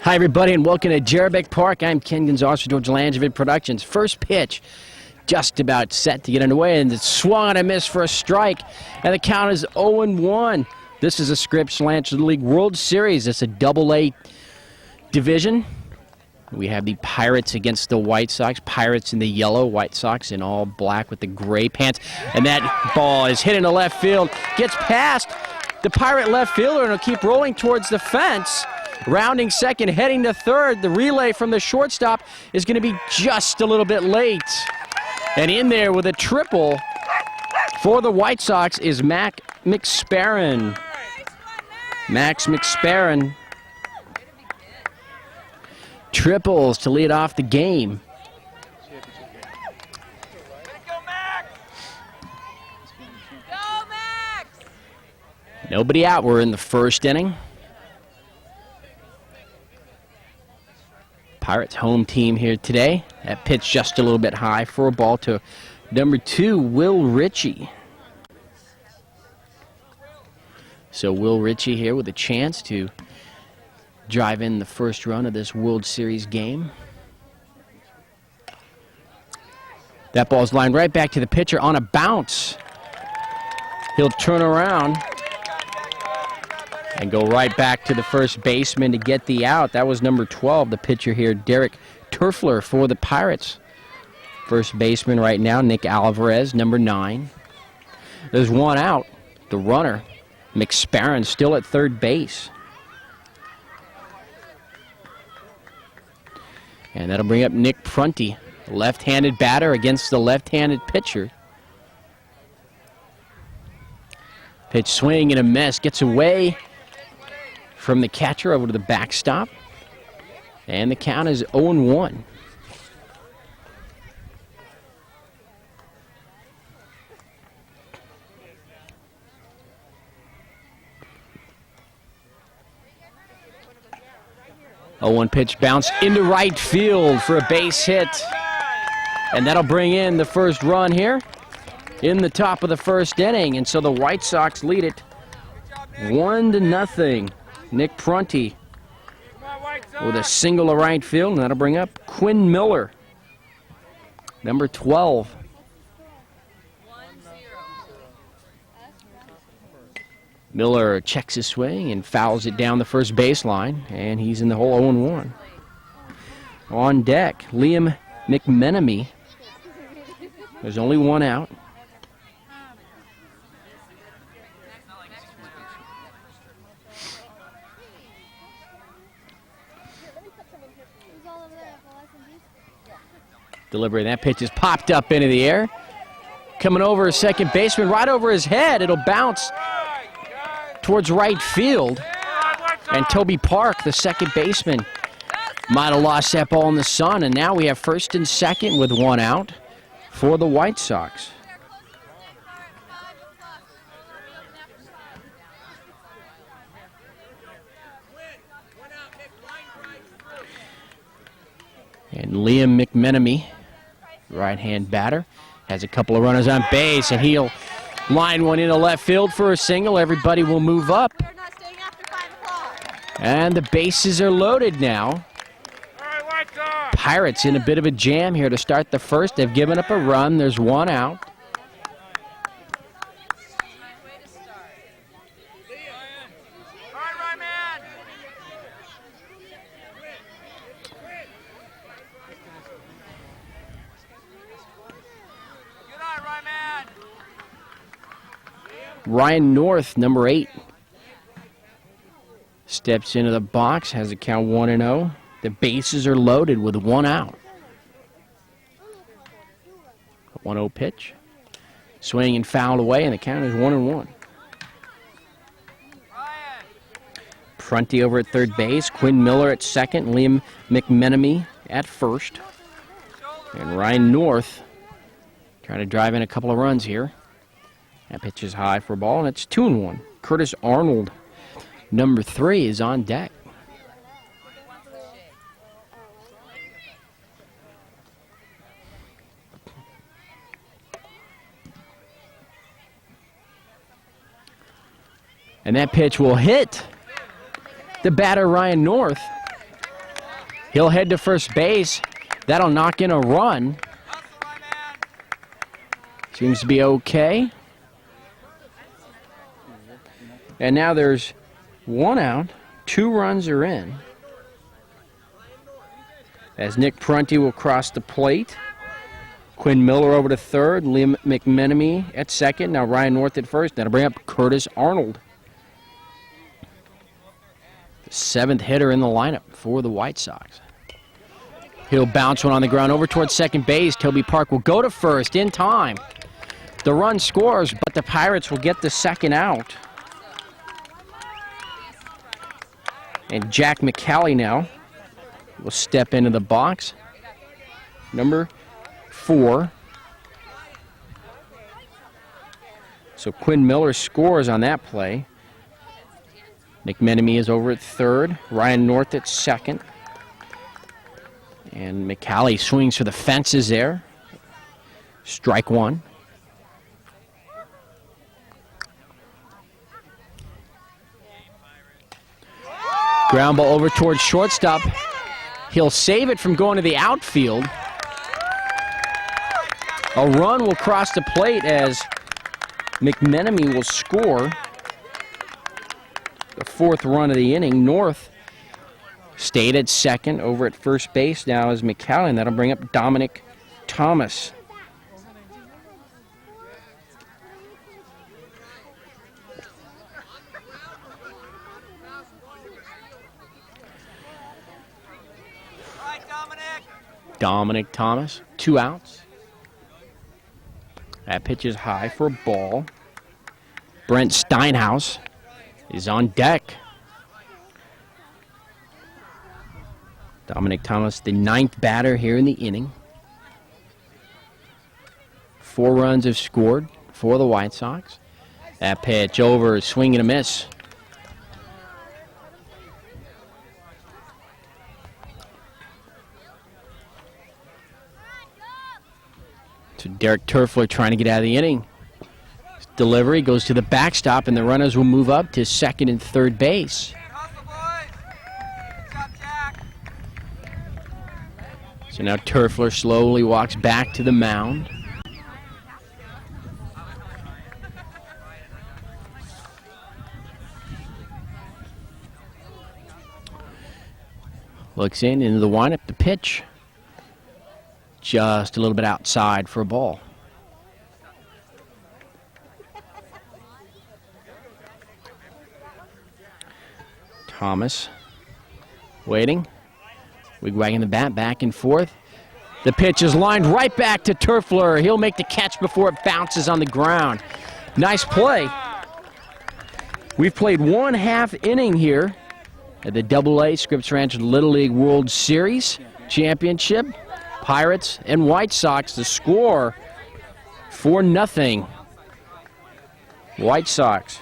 Hi, everybody, and welcome to Jerebeck Park. I'm Ken Gonzalez for George Langevin Productions. First pitch, just about set to get underway, and it's swung and a miss for a strike, and the count is 0-1. This is a Scripps Lancer League World Series. It's a Double-A division. We have the Pirates against the White Sox. Pirates in the yellow, White Sox in all black with the gray pants. And that ball is hit into left field, gets past the Pirate left fielder, and it'll keep rolling towards the fence. Rounding second, heading to third. The relay from the shortstop is going to be just a little bit late. And in there with a triple for the White Sox is Max McSparron. Max McSparron triples to lead off the game. Nobody out. We're in the first inning. Pirates home team here today. That pitch just a little bit high for a ball to number 2, Will Ritchie. So Will Ritchie here with a chance to drive in the first run of this World Series game. That ball's lined right back to the pitcher on a bounce. He'll turn around and go right back to the first baseman to get the out. That was number 12, the pitcher here, Derek Turfler for the Pirates. First baseman right now, Nick Alvarez, number 9. There's one out. The runner, McSparron, still at third base. And that'll bring up Nick Prunty, left-handed batter against the left-handed pitcher. Pitch swing and a miss, gets away from the catcher over to the backstop. And the count is 0-1. One pitch bounce into right field for a base hit. And that'll bring in the first run here in the top of the first inning. And so the White Sox lead it 1-0. Nick Prunty with a single to right field, and that'll bring up Quinn Miller, number 12. Miller checks his swing and fouls it down the first baseline, and he's in the hole 0-1. On deck, Liam McMenemy. There's only one out. Delivery, that pitch is popped up into the air. Coming over his second baseman, right over his head. It'll bounce towards right field. And Toby Park, the second baseman, might have lost that ball in the sun. And now we have first and second with one out for the White Sox. And Liam McMenemy, right-hand batter, has a couple of runners on base, and he'll line one into left field for a single. Everybody will move up. And the bases are loaded now. Pirates in a bit of a jam here to start the first. They've given up a run. There's one out. Ryan North, number 8, steps into the box, has a count 1-0. The bases are loaded with one out. A 1-0 pitch. Swing and fouled away, and the count is 1-1. Prunty over at third base, Quinn Miller at second, Liam McMenemy at first. And Ryan North trying to drive in a couple of runs here. That pitch is high for a ball, and it's 2-1. Curtis Arnold, number 3, is on deck. And that pitch will hit the batter, Ryan North. He'll head to first base. That'll knock in a run. Seems to be okay. And now there's 1 out. 2 runs are in. As Nick Prunty will cross the plate. Quinn Miller over to third. Liam McMenemy at second. Now Ryan North at first. That'll bring up Curtis Arnold. The 7th hitter in the lineup for the White Sox. He'll bounce one on the ground over towards second base. Toby Park will go to first in time. The run scores, but the Pirates will get the 2nd out. And Jack McCallie now will step into the box. Number 4. So Quinn Miller scores on that play. McMenemy is over at third. Ryan North at second. And McCallie swings for the fences there. Strike 1. Ground ball over towards shortstop. He'll save it from going to the outfield. A run will cross the plate as McMenemy will score. The 4th run of the inning. North stayed at second. Over at first base now is McCallie, and that'll bring up Dominic Thomas. Dominic Thomas, 2 outs. That pitch is high for a ball. Brent Steinhaus is on deck. Dominic Thomas, the 9th batter here in the inning. 4 runs have scored for the White Sox. That pitch over, swing and a miss. So Derek Turfler trying to get out of the inning. His delivery goes to the backstop, and the runners will move up to second and third base. So now Turfler slowly walks back to the mound. Looks into the windup, the pitch. Just a little bit outside for a ball. Thomas waiting. Wigwagging the bat back and forth. The pitch is lined right back to Turfler. He'll make the catch before it bounces on the ground. Nice play. We've played 1/2 inning here at the AA Scripps Ranch Little League World Series Championship. Pirates and White Sox, the score 4-0. White Sox.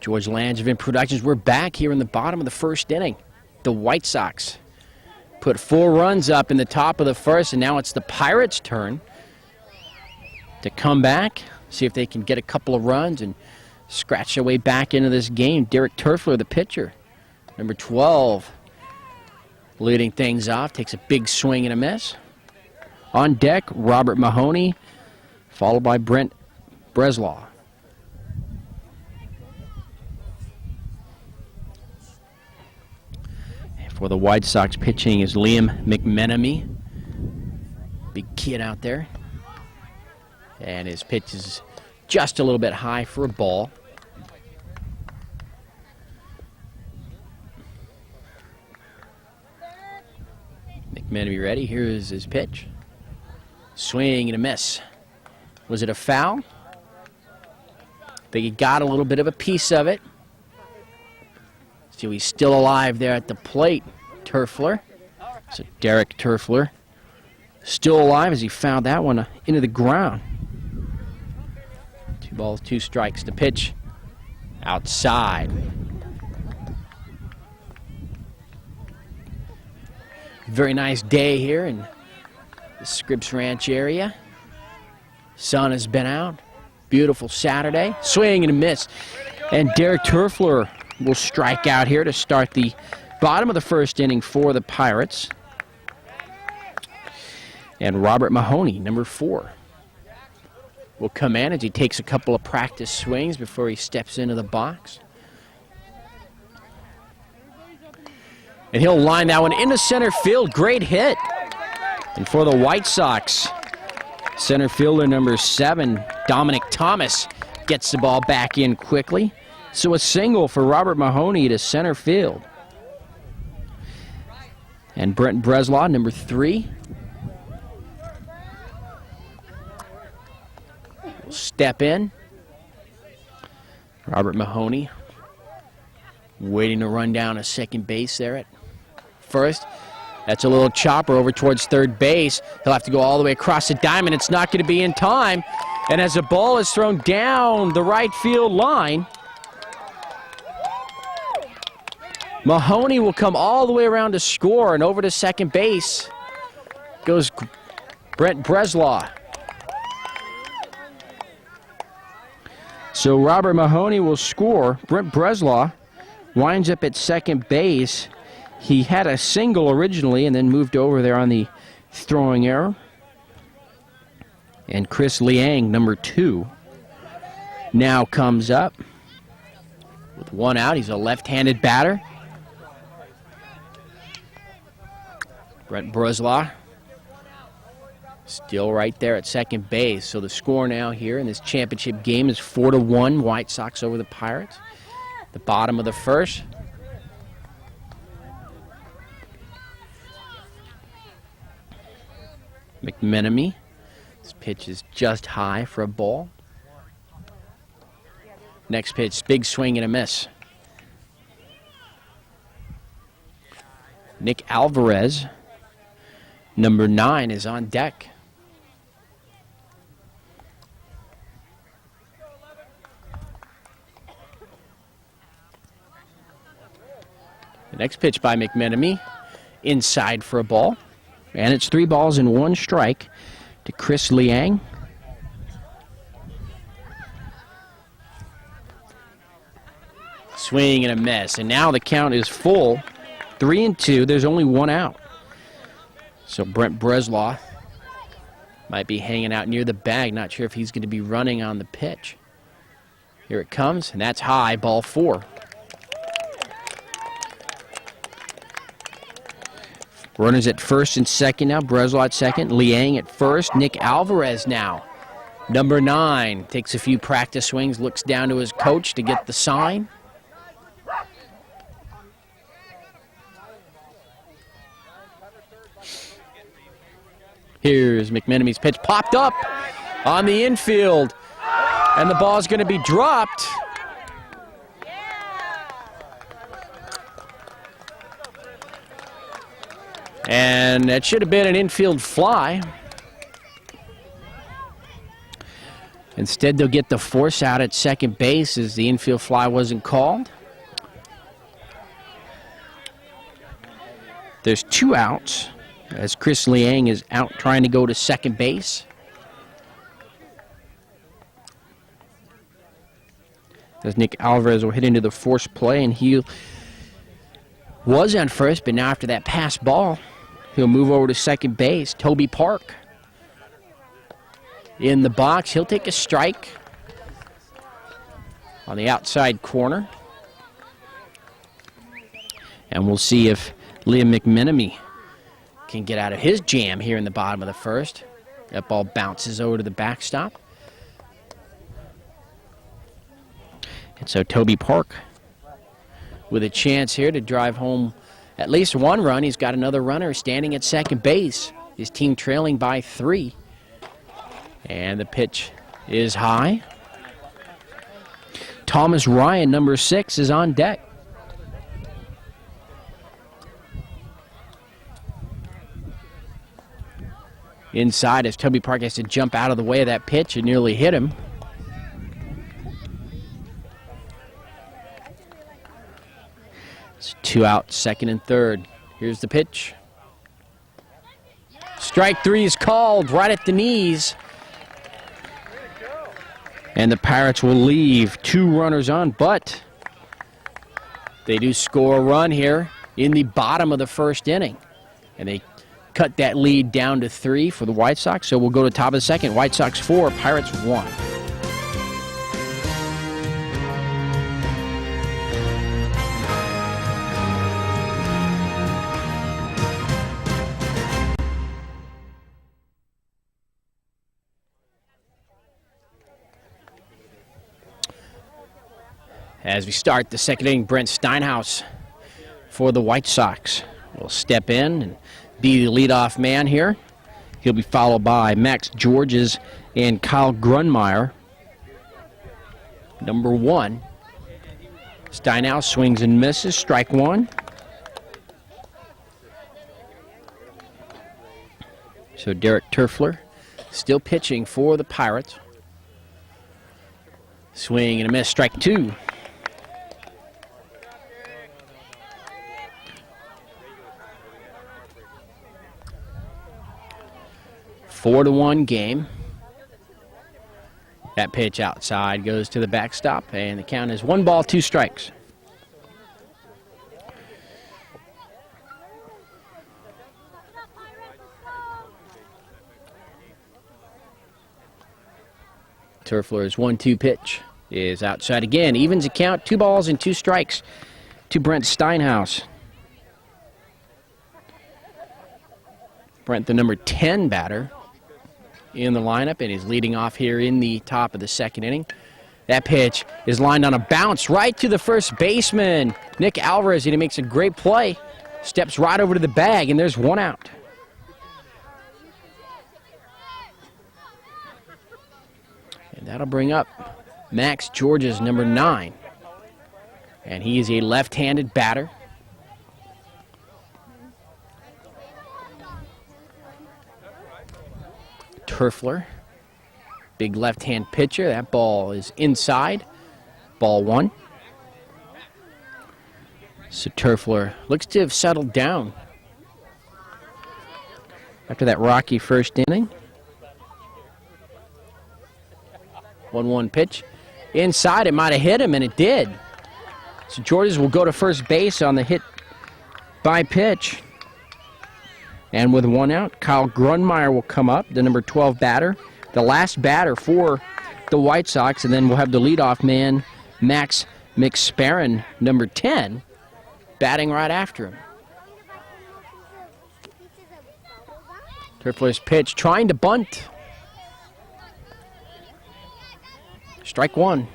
George Langevin Productions, we're back here in the bottom of the 1st inning. The White Sox put 4 runs up in the top of the 1st, and now it's the Pirates' turn to come back, see if they can get a couple of runs and scratch their way back into this game. Derek Turfler, the pitcher, number 12, leading things off, takes a big swing and a miss. On deck, Robert Mahoney, followed by Brent Breslaw. For the White Sox, pitching is Liam McMenemy. Big kid out there. And his pitch is just a little bit high for a ball. McMenemy ready. Here is his pitch. Swing and a miss. Was it a foul? I think he got a little bit of a piece of it. So he's still alive there at the plate, Turfler. So Derek Turfler still alive as he found that one into the ground. 2 balls, 2 strikes. The pitch outside. Very nice day here in the Scripps Ranch area. Sun has been out. Beautiful Saturday. Swing and a miss. And Derek Turfler will strike out here to start the bottom of the first inning for the Pirates. And Robert Mahoney, number 4, will come in as he takes a couple of practice swings before he steps into the box. And he'll line that one into center field. Great hit. And for the White Sox, center fielder number 7, Dominic Thomas, gets the ball back in quickly. So a single for Robert Mahoney to center field. And Brent Breslaw, number 3, will step in. Robert Mahoney waiting to run down a second base there at first. That's a little chopper over towards third base. He'll have to go all the way across the diamond. It's not going to be in time. And as the ball is thrown down the right field line, Mahoney will come all the way around to score, and over to second base goes Brent Breslaw. So Robert Mahoney will score. Brent Breslaw winds up at second base. He had a single originally and then moved over there on the throwing error. And Chris Liang, number 2, now comes up with 1 out. He's a left-handed batter. Brent Breslaw still right there at second base. So the score now here in this championship game is 4-1, White Sox over the Pirates. The bottom of the first. McMenemy. This pitch is just high for a ball. Next pitch, big swing and a miss. Nick Alvarez, number 9, is on deck. The next pitch by McMenemy, inside for a ball. And it's 3 balls and 1 strike to Chris Liang. Swing and a miss. And now the count is full. 3-2. There's only 1 out. So Brent Breslaw might be hanging out near the bag. Not sure if he's going to be running on the pitch. Here it comes, and that's high, ball 4. Runners at first and second now. Breslaw at second. Liang at first. Nick Alvarez now. Number 9 takes a few practice swings, looks down to his coach to get the sign. Here's McMenemy's pitch. Popped up on the infield. And the ball's going to be dropped. And that should have been an infield fly. Instead, they'll get the force out at second base as the infield fly wasn't called. There's 2 outs as Chris Liang is out trying to go to second base. As Nick Alvarez will hit into the force play, and he was on first, but now after that pass ball, he'll move over to second base. Toby Park in the box. He'll take a strike on the outside corner. And we'll see if Liam McMenemy can get out of his jam here in the bottom of the first. That ball bounces over to the backstop. And so Toby Park with a chance here to drive home at least 1 run. He's got another runner standing at second base. His team trailing by 3. And the pitch is high. Thomas Ryan, number 6, is on deck. Inside as Toby Park has to jump out of the way of that pitch. It nearly hit him. It's 2 out, second and third. Here's the pitch. Strike three is called right at the knees. And the Pirates will leave 2 runners on, but they do score a run here in the bottom of the first inning. And they cut that lead down to 3 for the White Sox. So we'll go to top of the second. White Sox 4, Pirates 1. As we start the second inning, Brent Steinhaus for the White Sox will step in and be the leadoff man here. He'll be followed by Max Georges and Kyle Grunmeyer. Number 1. Steinhaus swings and misses. Strike 1. So Derek Turfler still pitching for the Pirates. Swing and a miss. Strike 2. Four to 1 game. That pitch outside goes to the backstop, and the count is 1 ball, 2 strikes. Turfler's 1-2 pitch is outside again. Evens the count, 2 balls and 2 strikes to Brent Steinhaus. Brent, the number 10 batter in the lineup, and he's leading off here in the top of the second inning. That pitch is lined on a bounce right to the first baseman, Nick Alvarez, and he makes a great play. Steps right over to the bag, and there's 1 out. And that'll bring up Max Georges, number 9. And he is a left-handed batter. Turfler, big left-hand pitcher. That ball is inside. Ball 1. So Turfler looks to have settled down after that rocky first inning. 1-1 pitch. Inside, it might have hit him, and it did. So Georges will go to first base on the hit by pitch. And with 1 out, Kyle Grunmeyer will come up, the number 12 batter, the last batter for the White Sox, and then we'll have the leadoff man, Max McSparren, number 10, batting right after him. Turfler's pitch, trying to bunt. Strike 1.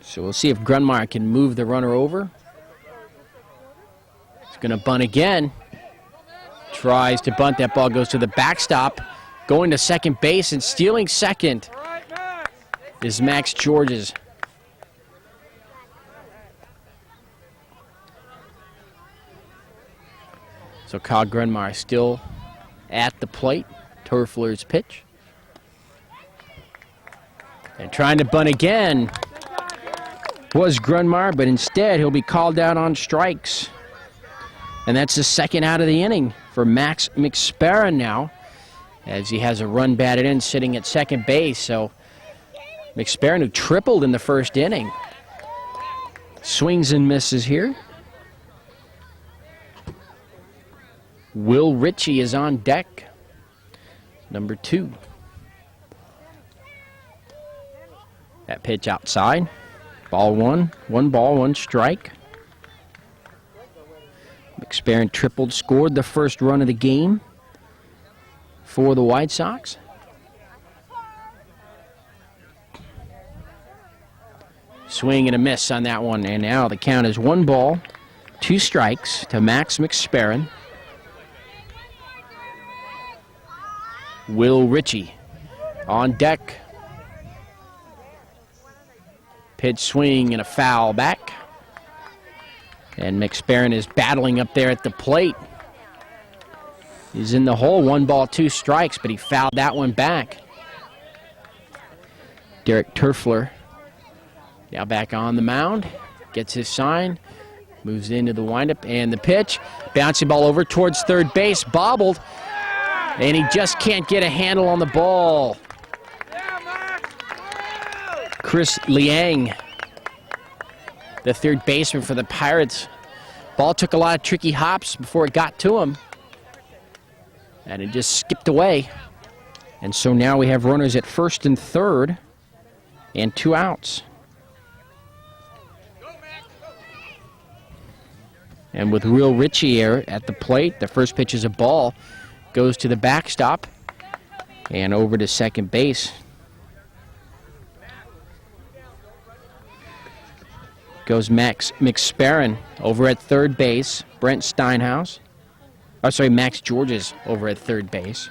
So we'll see if Grunmeyer can move the runner over. Going to bunt again. Tries to bunt. That ball goes to the backstop. Going to second base and stealing second is Max Georges. So Kyle Grunmeyer still at the plate. Turfler's pitch. And trying to bunt again was Grunmeyer, but instead he'll be called out on strikes. And that's the second out of the inning for Max McSparren now, as he has a run batted in sitting at second base. So McSparren, who tripled in the first inning, swings and misses here. Will Ritchie is on deck, number 2. That pitch outside. Ball 1. 1 ball, 1 strike. McSparren tripled, scored the first run of the game for the White Sox. Swing and a miss on that one, and now the count is 1 ball, 2 strikes to Max McSparren. Will Ritchie on deck. Pitch swing and a foul back. And McSparren is battling up there at the plate. He's in the hole, 1 ball, 2 strikes, but he fouled that one back. Derek Turfler now back on the mound, gets his sign, Moves into the windup and the pitch. Bouncing ball over towards third base. Bobbled. And he just can't get a handle on the ball. Chris Liang, the third baseman for the Pirates. Ball took a lot of tricky hops before it got to him. And it just skipped away. And so now we have runners at first and third and 2 outs. And with Will Ritchie here at the plate, the first pitch is a ball. Goes to the backstop and over to second base. Goes Max McSparron over at third base. Brent Steinhaus. Oh, sorry, Max Georges over at third base.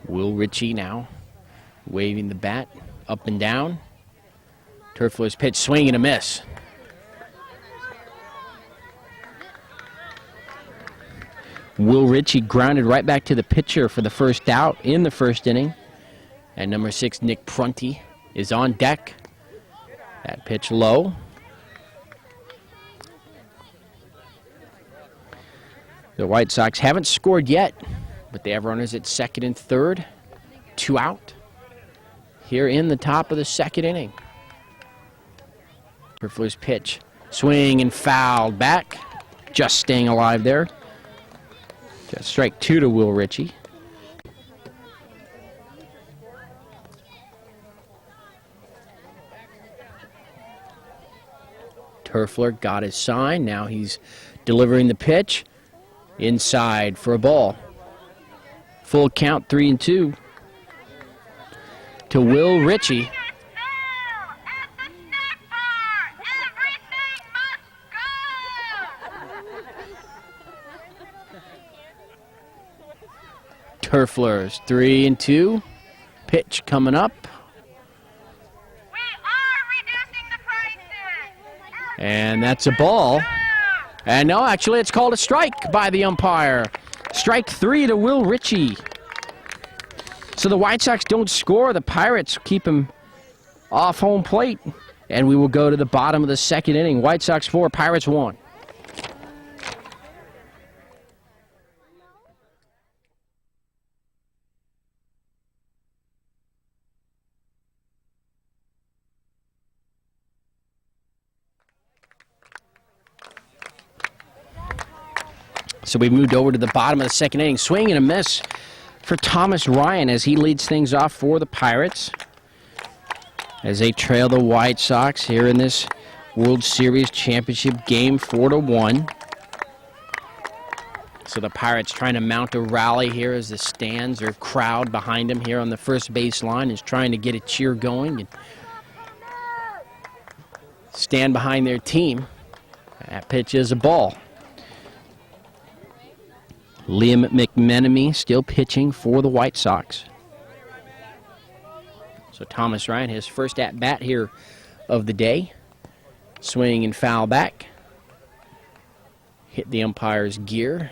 Will Ritchie now waving the bat up and down. Turfler's pitch, swing and a miss. Will Ritchie grounded right back to the pitcher for the first out in the first inning. And number 6, Nick Prunty, is on deck. That pitch low. The White Sox haven't scored yet, but they have runners at second and third. 2 out here in the top of the second inning. Turfler's pitch, swing and fouled back. Just staying alive there. Just strike 2 to Will Ritchie. Turfler got his sign. Now he's delivering the pitch inside for a ball. Full count, 3-2 to Will Ritchie. Turfler's 3-2. Pitch coming up. And that's a ball. And no, actually it's called a strike by the umpire. Strike 3 to Will Ritchie. So the White Sox don't score. The Pirates keep him off home plate. And we will go to the bottom of the second inning. White Sox 4, Pirates 1. So we moved over to the bottom of the second inning. Swing and a miss for Thomas Ryan as he leads things off for the Pirates, as they trail the White Sox here in this World Series championship game 4-1. So the Pirates trying to mount a rally here as the stands or crowd behind them here on the first base line is trying to get a cheer going and stand behind their team. That pitch is a ball. Liam McMenemy still pitching for the White Sox. So Thomas Ryan, his first at-bat here of the day. Swing and foul back. Hit the umpire's gear.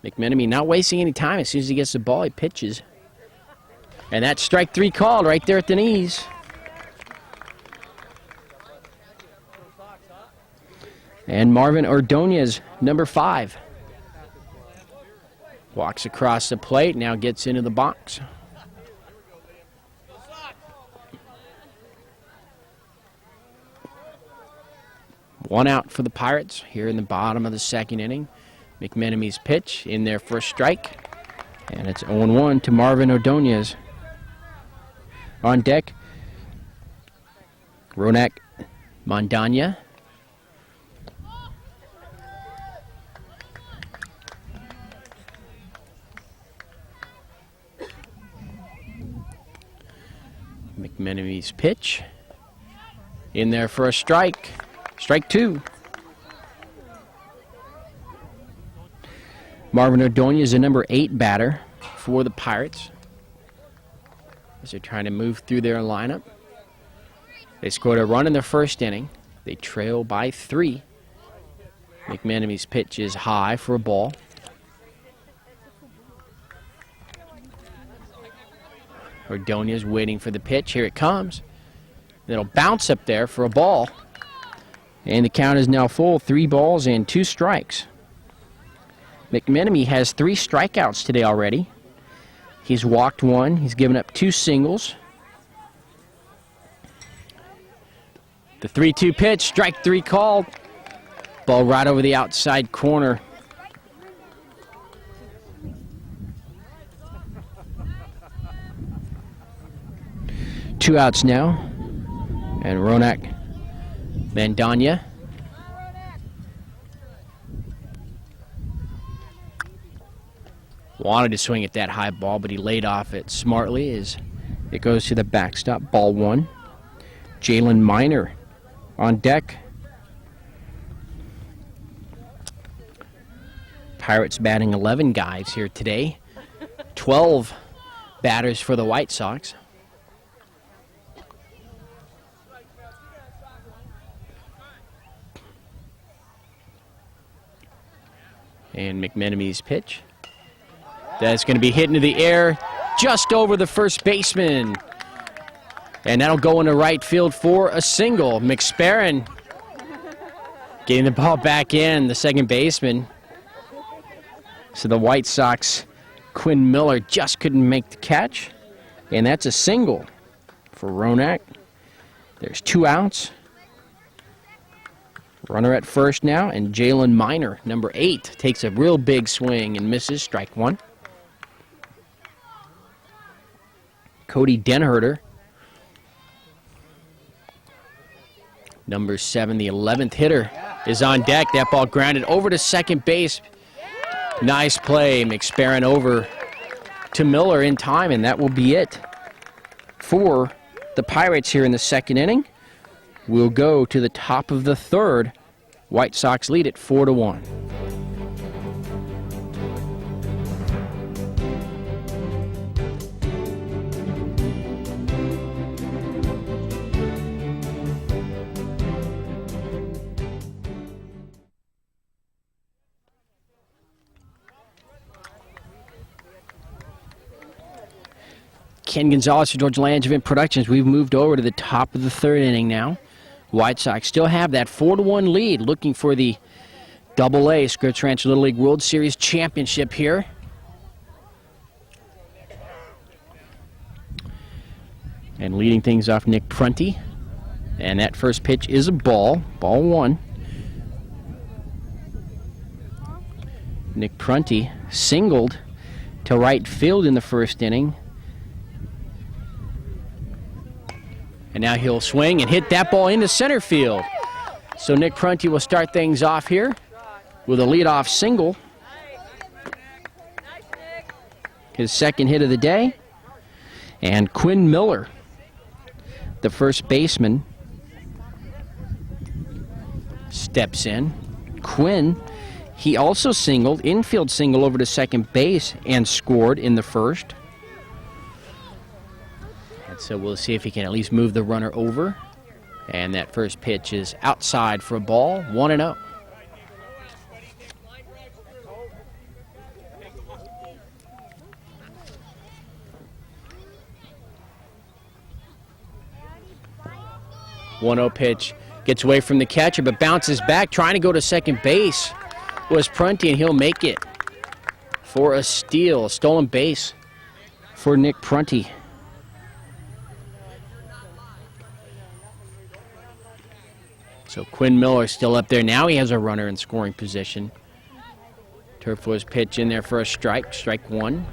McMenemy not wasting any time. As soon as he gets the ball, he pitches. And that's strike 3 called right there at the knees. And Marvin Ordonez, number 5. Walks across the plate, now gets into the box. One out for the Pirates here in the bottom of the second inning. McMenemy's pitch in there for a strike. And it's 0-1 to Marvin Ordonez. On deck, Ronak Mondanya. McMenemy's pitch in there for a strike. Strike 2. Marvin Ordonez is a number 8 batter for the Pirates, as they're trying to move through their lineup. They scored a run in the first inning. They trail by 3. McMenemy's pitch is high for a ball. Ordonez waiting for the pitch. Here it comes. It'll bounce up there for a ball. And the count is now full, 3 balls and 2 strikes. McMenemy has 3 strikeouts today already. He's walked 1. He's given up 2 singles. The 3-2 pitch, strike 3 called. Ball right over the outside corner. Two outs now. And Ronak Mandanya wanted to swing at that high ball, but he laid off it smartly as it goes to the backstop. Ball 1. Jalen Miner on deck. Pirates batting 11 guys here today. 12 batters for the White Sox. And McMenemy's pitch. That's going to be hit into the air just over the first baseman. And that'll go into right field for a single. McSparron getting the ball back in, the second baseman. So the White Sox, Quinn Miller just couldn't make the catch. And that's a single for Ronak. There's 2 outs. Runner at first now, and Jalen Miner, number 8, takes a real big swing and misses, strike 1. Cody Denherter, number 7, the 11th hitter, is on deck. That ball grounded over to second base. Nice play. McSparron over to Miller in time, and that will be it for the Pirates here in the second inning. We'll go to the top of the third. White Sox lead it 4-1. Ken Gonzalez for George Langevin Productions. We've moved over to the top of the third inning now. White Sox still have that 4-1 lead, looking for the AA Scripps Ranch Little League World Series championship here. And leading things off, Nick Prunty. And that first pitch is a ball, ball 1. Nick Prunty singled to right field in the first inning. And now he'll swing and hit that ball into center field. So Nick Prunty will start things off here with a leadoff single. His second hit of the day. And Quinn Miller, the first baseman, steps in. Quinn, he also singled, infield single over to second base, and scored in the first. So we'll see if he can at least move the runner over. And that first pitch is outside for a ball, 1-0. Pitch gets away from the catcher, but bounces back, trying to go to second base was Prunty, and he'll make it for a steal, a stolen base for Nick Prunty. So Quinn Miller still up there. Now he has a runner in scoring position. Turf was pitch in there for a strike, strike 1.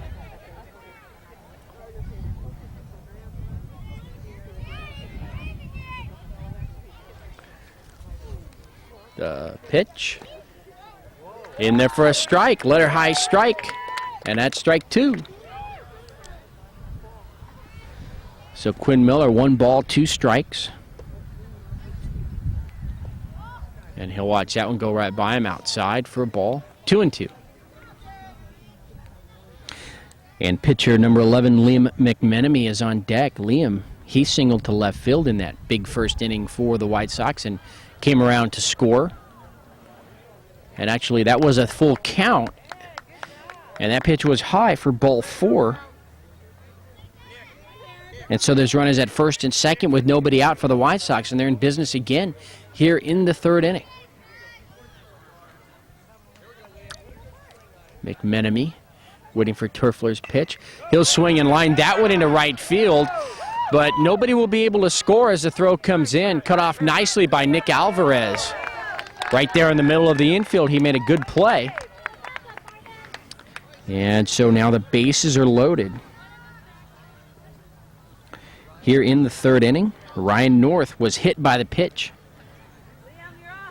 The pitch in there for a strike, letter high strike, and that's strike 2. So Quinn Miller, 1 ball, 2 strikes. And he'll watch that one go right by him outside for a ball, 2-2. And pitcher number 11, Liam McMenemy, is on deck. Liam, he singled to left field in that big first inning for the White Sox and came around to score. And actually, that was a full count. And that pitch was high for ball 4. And so there's runners at first and second with nobody out for the White Sox, and they're in business again here in the third inning. McMenemy waiting for Turfler's pitch. He'll swing and line that one into right field, but nobody will be able to score as the throw comes in. Cut off nicely by Nick Alvarez. Right there in the middle of the infield, he made a good play. And so now the bases are loaded. Here in the third inning, Ryan North was hit by the pitch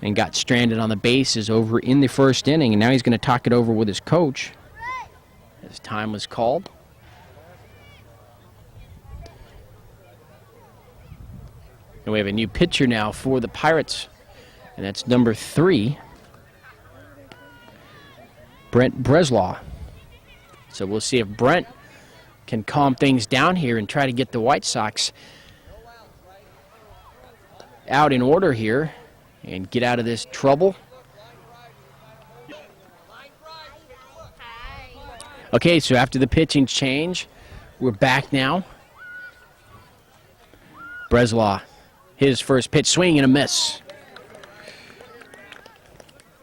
and got stranded on the bases over in the first inning, and now he's going to talk it over with his coach as time was called. And we have a new pitcher now for the Pirates, and that's number 3, Brent Breslaw. So we'll see if Brent can calm things down here and try to get the White Sox out in order here and get out of this trouble. Okay, so after the pitching change, we're back now. Breslaw, his first pitch, swing and a miss.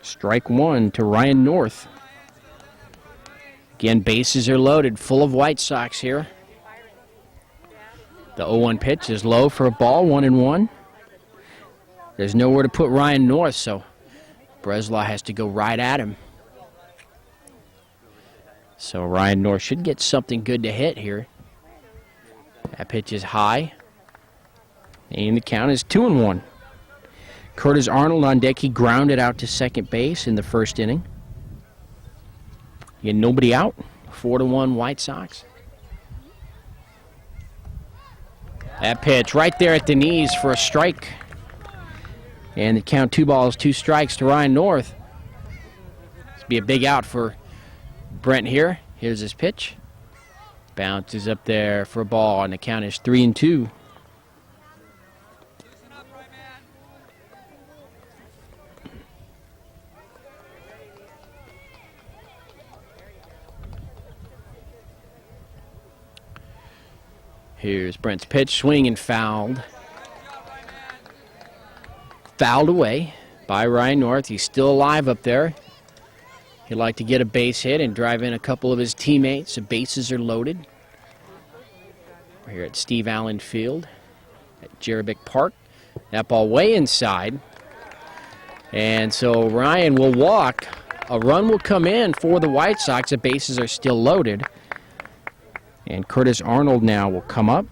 Strike 1 to Ryan North. Again, bases are loaded, full of White Sox here. The 0-1 pitch is low for a ball, 1-1. There's nowhere to put Ryan North, so Breslaw has to go right at him. So Ryan North should get something good to hit here. That pitch is high. And the count is 2-1. Curtis Arnold on deck. He grounded out to second base in the first inning. Again, nobody out. 4-1 White Sox. That pitch right there at the knees for a strike. And the count 2 balls, 2 strikes to Ryan North. This will be a big out for Brent here. Here's his pitch. Bounces up there for a ball, and the count is 3-2. Here's Brent's pitch, swing and fouled. Fouled away by Ryan North. He's still alive up there. He'd like to get a base hit and drive in a couple of his teammates. The bases are loaded. We're here at Steve Allen Field at Jerebick Park. That ball way inside. And so Ryan will walk. A run will come in for the White Sox. The bases are still loaded. And Curtis Arnold now will come up.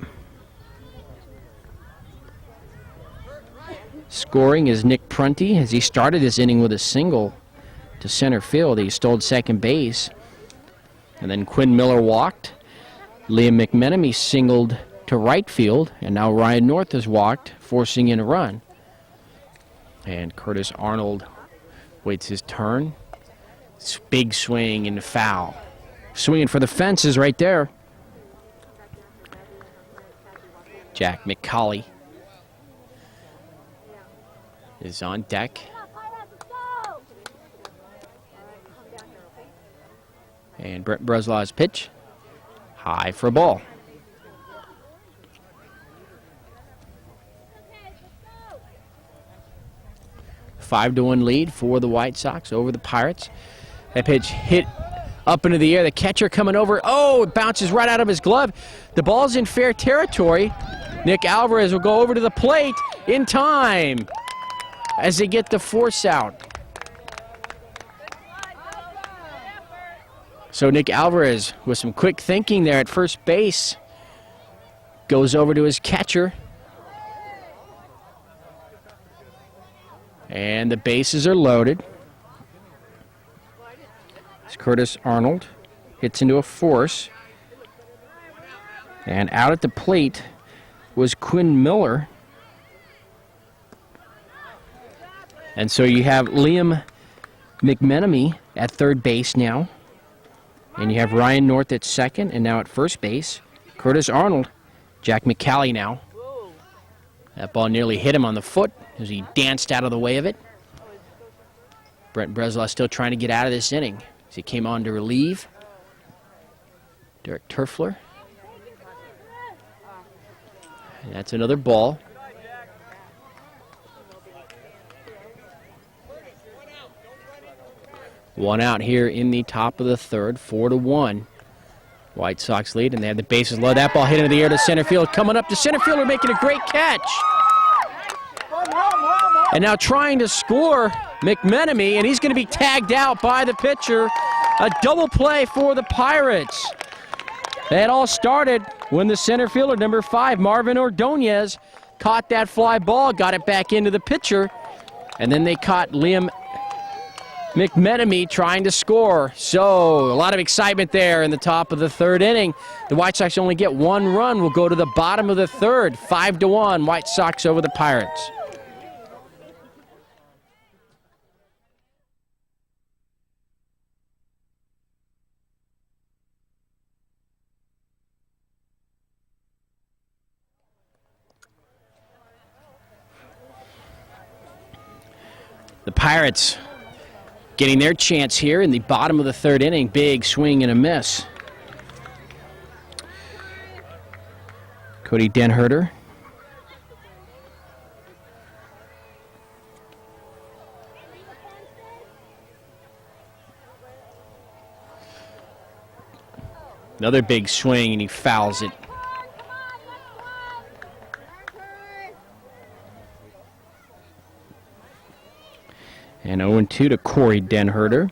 Scoring is Nick Prunty as he started this inning with a single to center field. He stole second base. And then Quinn Miller walked. Liam McMenemy singled to right field. And now Ryan North has walked, forcing in a run. And Curtis Arnold waits his turn. Big swing and foul. Swinging for the fences right there. Jack McCauley is on deck. And Brent Breslaw's pitch, high for a ball. Five to 1 lead for the White Sox over the Pirates. That pitch hit up into the air. The catcher coming over. Oh, it bounces right out of his glove. The ball's in fair territory. Nick Alvarez will go over to the plate in time as they get the force out. So Nick Alvarez, with some quick thinking there at first base, goes over to his catcher. And the bases are loaded. As Curtis Arnold hits into a force. And out at the plate was Quinn Miller. And so you have Liam McMenemy at third base now. And you have Ryan North at second, and now at first base, Curtis Arnold. Jack McCauley now. That ball nearly hit him on the foot as he danced out of the way of it. Brent Breslaw still trying to get out of this inning as he came on to relieve Derek Turfler. And that's another ball. One out here in the top of the third, 4-1. White Sox lead, and they have the bases loaded. That ball hit into the air to center field. Coming up to center fielder, making a great catch. And now trying to score McMenemy, and he's going to be tagged out by the pitcher. A double play for the Pirates. It all started when the center fielder, number 5, Marvin Ordonez, caught that fly ball, got it back into the pitcher, and then they caught Liam McMenemy trying to score. So a lot of excitement there in the top of the third inning. The White Sox only get one run. We'll go to the bottom of the third, 5-1, White Sox over the Pirates. The Pirates getting their chance here in the bottom of the third inning. Big swing and a miss. Cody Denherter. Another big swing, and he fouls it. And 0-2 to Corey Denherter.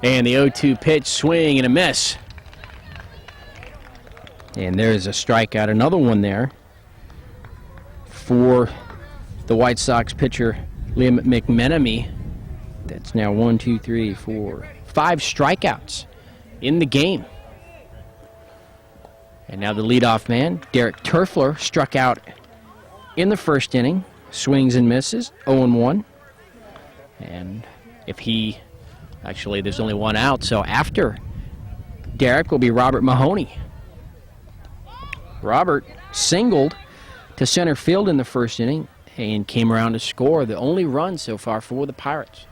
And the 0-2 pitch, swing and a miss. And there's a strikeout, another one there for the White Sox pitcher, Liam McMenemy. That's now 1, 2, 3, 4, 5 strikeouts in the game. And now the leadoff man, Derek Turfler, struck out in the first inning. Swings and misses, 0-1. And if he, actually there's only one out, so after Derek will be Robert Mahoney. Robert singled to center field in the first inning and came around to score the only run so far for the Pirates.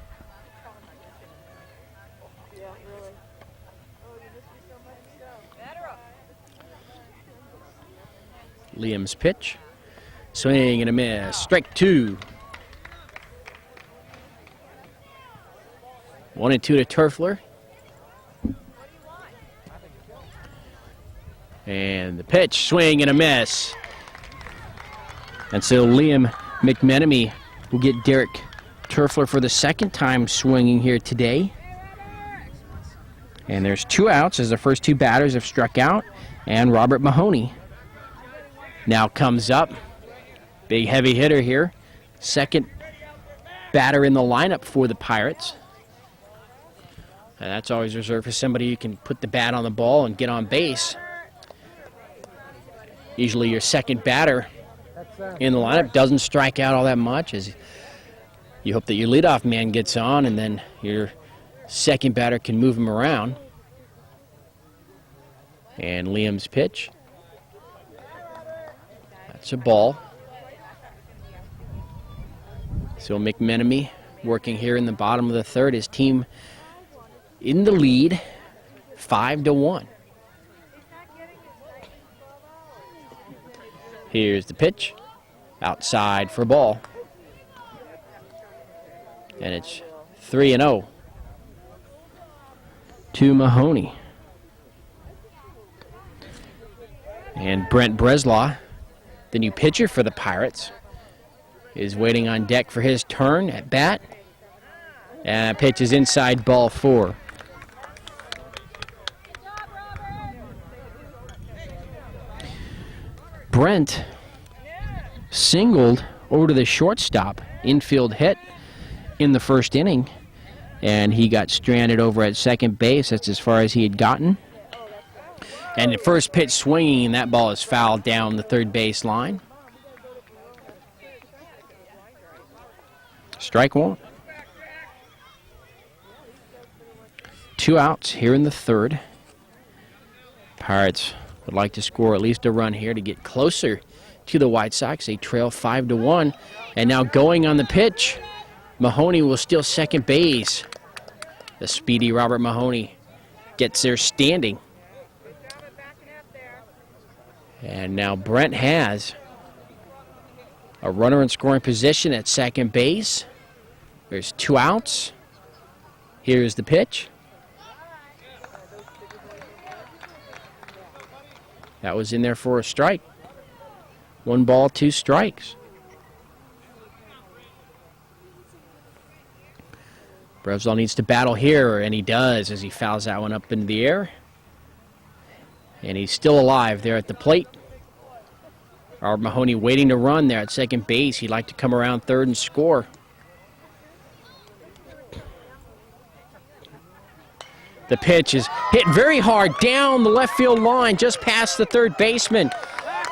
Liam's pitch. Swing and a miss. Strike 2. 1-2 to Turfler. And the pitch. Swing and a miss. And so Liam McMenemy will get Derek Turfler for the second time swinging here today. And there's 2 outs as the first 2 batters have struck out. And Robert Mahoney now comes up. Big heavy hitter here. Second batter in the lineup for the Pirates. And that's always reserved for somebody who can put the bat on the ball and get on base. Usually your second batter in the lineup doesn't strike out all that much, as you hope that your leadoff man gets on and then your second batter can move him around. And Liam's pitch. That's a ball. So McMenemy working here in the bottom of the third. His team in the lead, 5-1. Here's the pitch. Outside for ball. And it's 3-0 to Mahoney. And Brent Breslaw, the new pitcher for the Pirates, is waiting on deck for his turn at bat. And pitch is inside, ball 4. Brent singled over to the shortstop, infield hit in the first inning, and he got stranded over at second base. That's as far as he had gotten. And the first pitch swinging, and that ball is fouled down the third base line. Strike 1. 2 outs here in the third. Pirates would like to score at least a run here to get closer to the White Sox. They trail 5-1. And now going on the pitch Mahoney will steal second base. The speedy Robert Mahoney gets there standing. And now Brent has a runner in scoring position at second base. There's 2 outs. Here's the pitch. That was in there for a strike. 1 ball, 2 strikes. Brevsol needs to battle here, and he does as he fouls that one up into the air. And he's still alive there at the plate. Robert Mahoney waiting to run there at second base. He'd like to come around third and score. The pitch is hit very hard down the left field line, just past the third baseman.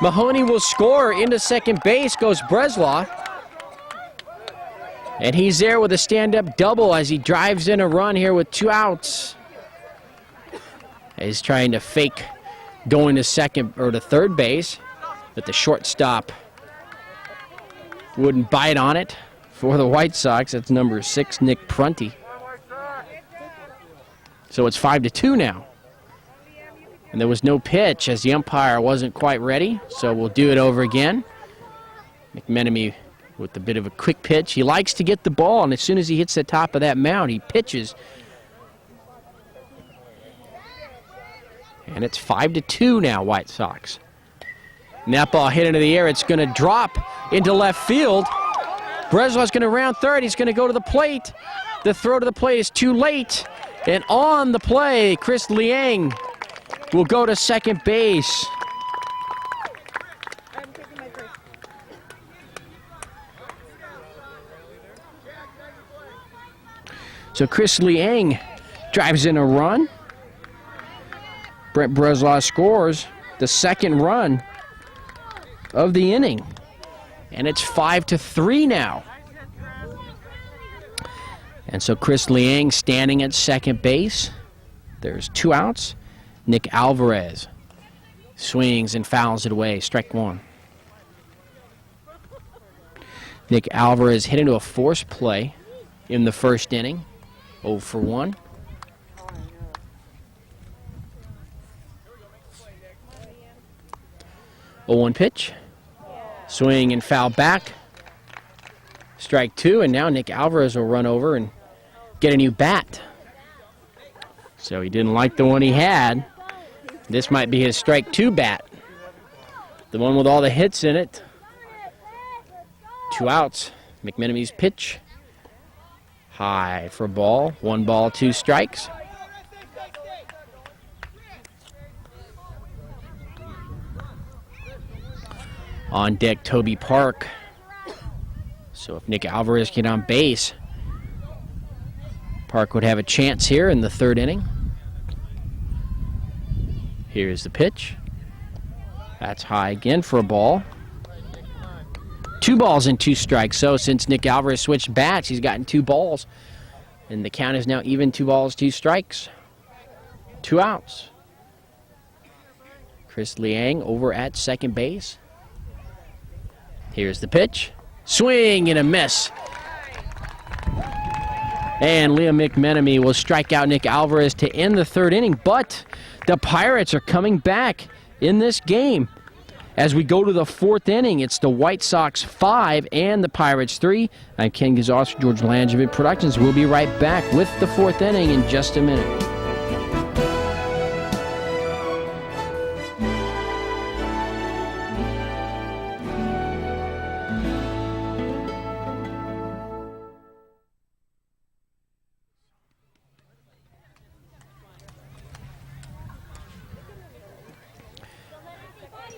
Mahoney will score. Into second base goes Breslau. And he's there with a stand-up double as he drives in a run here with 2 outs. He's trying to fake going to second or to third base, but the shortstop wouldn't bite on it for the White Sox. That's number 6, Nick Prunty. So it's 5-2 now. And there was no pitch as the umpire wasn't quite ready, so we'll do it over again. McMenemy with a bit of a quick pitch. He likes to get the ball, and as soon as he hits the top of that mound, he pitches. And it's 5-2 now, White Sox. And that ball hit into the air. It's going to drop into left field. Breslau's going to round third. He's going to go to the plate. The throw to the plate is too late. And on the play, Chris Liang will go to second base. So Chris Liang drives in a run. Brent Breslau scores the second run of the inning. And it's 5-3 now. And so Chris Liang standing at second base. There's 2 outs. Nick Alvarez swings and fouls it away. Strike 1. Nick Alvarez hit into a forced play in the first inning. 0 for 1. Oh, 1 pitch. Swing and foul back. Strike 2, and now Nick Alvarez will run over and get a new bat. So he didn't like the one he had. This might be his strike 2 bat. The one with all the hits in it. 2 outs. McMenemy's pitch. High for a ball. 1 ball, 2 strikes. On deck, Toby Park. So if Nick Alvarez get on base, Park would have a chance here in the third inning. Here's the pitch. That's high again for a ball. 2 balls and 2 strikes. So since Nick Alvarez switched bats, he's gotten 2 balls. And the count is now even, 2 balls, 2 strikes. 2 outs. Chris Liang over at second base. Here's the pitch. Swing and a miss. And Liam McMenemy will strike out Nick Alvarez to end the third inning. But the Pirates are coming back in this game. As we go to the 4th inning, it's the White Sox 5 and the Pirates 3. I'm Ken Gonzalez for George Langevin Productions. We'll be right back with the 4th inning in just a minute.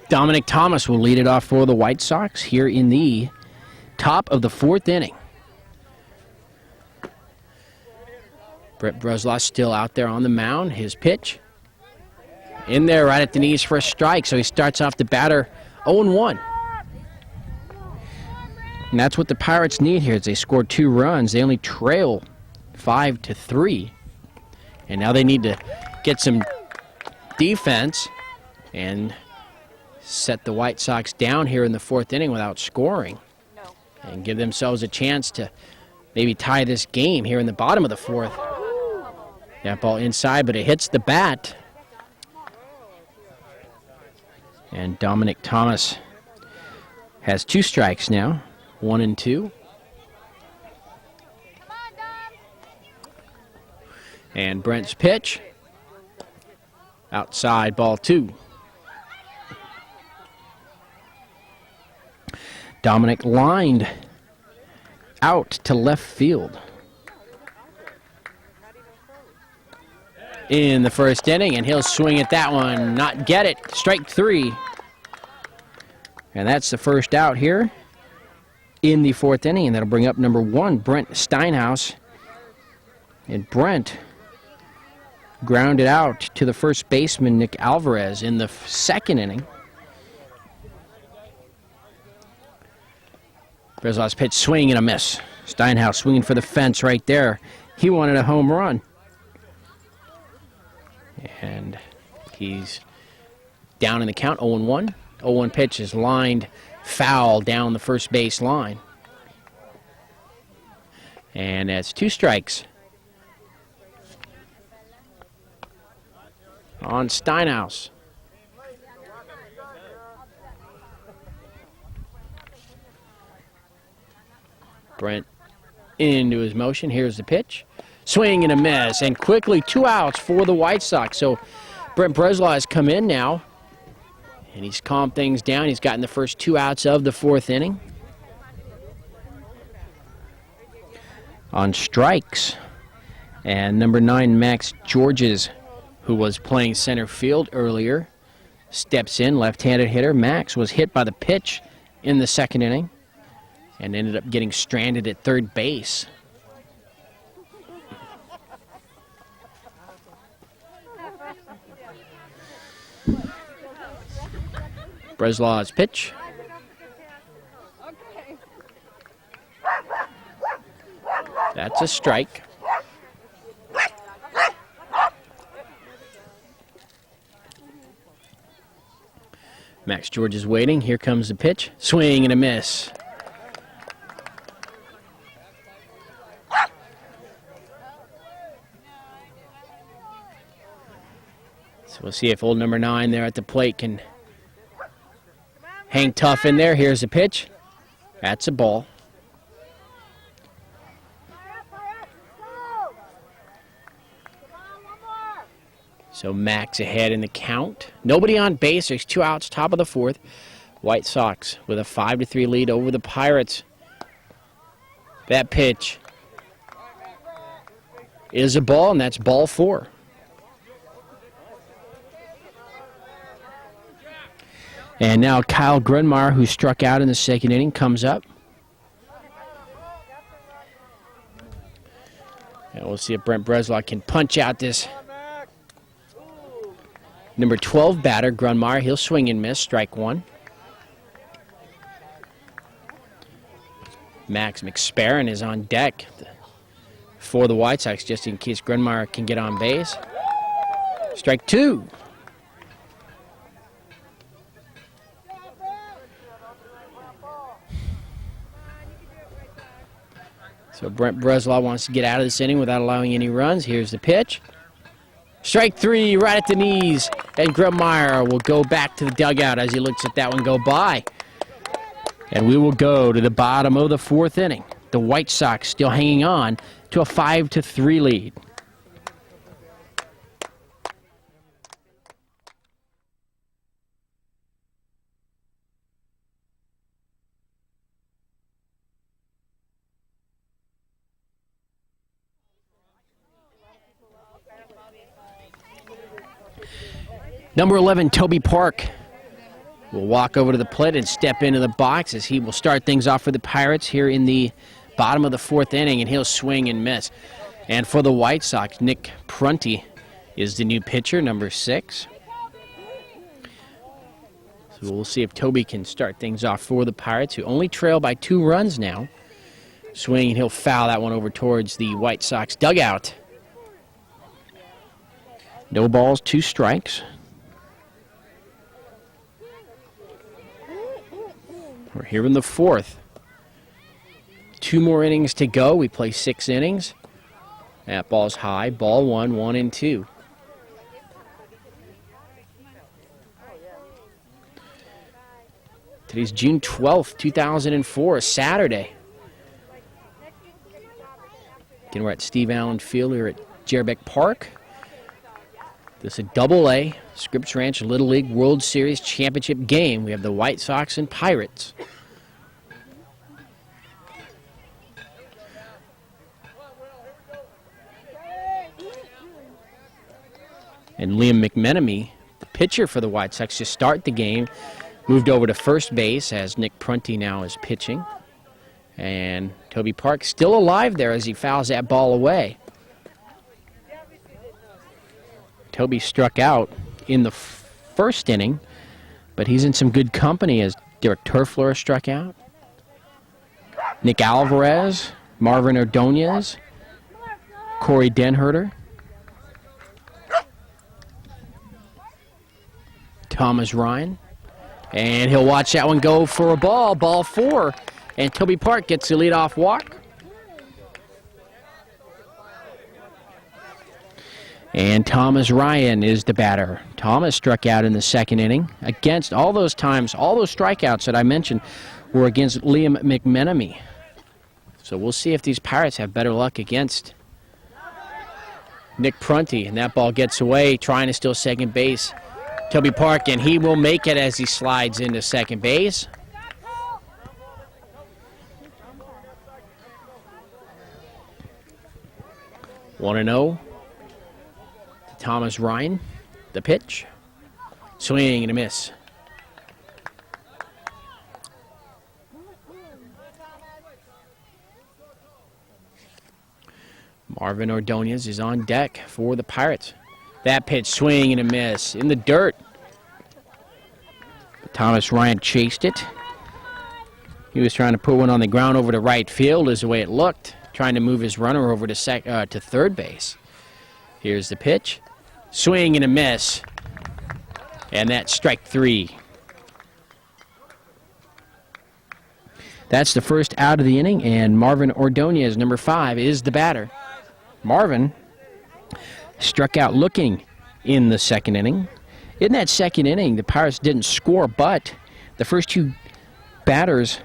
Dominic Thomas will lead it off for the White Sox here in the top of the 4th inning. Brent Breslau still out there on the mound. His pitch in there right at the knees for a strike. So he starts off the batter 0-1. And that's what the Pirates need here. Is they scored 2 runs. They only trail 5-3. And now they need to get some defense and set the White Sox down here in the 4th inning without scoring and give themselves a chance to maybe tie this game here in the bottom of the fourth. That ball inside, but it hits the bat. And Dominic Thomas has 2 strikes now, 1 and 2. And Brent's pitch, outside, ball 2. Dominic lined out to left field. In the first inning, and he'll swing at that one, not get it. Strike 3. And that's the first out here in the fourth inning, and that'll bring up number 1, Brent Steinhaus. And Brent grounded out to the first baseman, Nick Alvarez, in the second inning. Breslau's pitch, swing and a miss. Steinhaus swinging for the fence right there. He wanted a home run. And he's down in the count, 0-1. 0-1 pitch is lined foul down the first base line. And that's 2 strikes on Steinhaus. Brent into his motion. Here's the pitch. Swing and a miss, and quickly 2 outs for the White Sox. So Brent Breslau has come in now, and he's calmed things down. He's gotten the first 2 outs of the fourth inning. On strikes, and number 9, Max Georges, who was playing center field earlier, steps in, left-handed hitter. Max was hit by the pitch in the second inning and ended up getting stranded at third base. Breslau's pitch. That's a strike. Max George is waiting. Here comes the pitch. Swing and a miss. So we'll see if old number 9 there at the plate can hang tough in there. Here's the pitch. That's a ball. So Max ahead in the count. Nobody on base. There's 2 outs, top of the fourth. White Sox with a 5-3 lead over the Pirates. That pitch is a ball, and that's ball 4. And now Kyle Grunmar, who struck out in the second inning, comes up. And we'll see if Brent Breslau can punch out this number 12 batter, Grunmar. He'll swing and miss, strike 1. Max McSparron is on deck for the White Sox, just in case Grunmar can get on base. Strike 2. So Brent Breslau wants to get out of this inning without allowing any runs. Here's the pitch. Strike 3 right at the knees, and Grunmar will go back to the dugout as he looks at that one go by. And we will go to the bottom of the fourth inning. The White Sox still hanging on to a 5-3 lead. Number 11, Toby Park, will walk over to the plate and step into the box as he will start things off for the Pirates here in the bottom of the fourth inning, and he'll swing and miss. And for the White Sox, Nick Prunty is the new pitcher, number 6. So we'll see if Toby can start things off for the Pirates, who only trail by 2 runs now. Swing, and he'll foul that one over towards the White Sox dugout. No balls, 2 strikes. We're here in the fourth. 2 more innings to go. We play 6 innings. That ball's high. Ball 1, 1 and 2. Today's June 12th, 2004, Saturday. Again, we're at Steve Allen Field here at Jerbeck Park. This is a Double-A Scripps Ranch Little League World Series Championship game. We have the White Sox and Pirates. And Liam McMenemy, the pitcher for the White Sox, to start the game, moved over to first base as Nick Prunty now is pitching. And Toby Park still alive there as he fouls that ball away. Toby struck out in the first inning, but he's in some good company as Derek Turfler struck out. Nick Alvarez, Marvin Ordonez, Corey Denherter, Thomas Ryan, and he'll watch that one go for a ball, ball 4, and Toby Park gets the leadoff walk. And Thomas Ryan is the batter. Thomas struck out in the second inning against all those times, all those strikeouts that I mentioned were against Liam McMenemy. So we'll see if these Pirates have better luck against Nick Prunty. And that ball gets away, trying to steal second base. Toby Park, and he will make it as he slides into second base. One and 0. Thomas Ryan, the pitch. Swing and a miss. Marvin Ordonez is on deck for the Pirates. That pitch, swing and a miss in the dirt. But Thomas Ryan chased it. He was trying to put one on the ground over to right field is the way it looked, trying to move his runner over to third base. Here's the pitch. Swing and a miss. And that's strike 3. That's the first out of the inning, and Marvin Ordonez, number 5, is the batter. Marvin struck out looking in the second inning. In that second inning, the Pirates didn't score, but the first 2 batters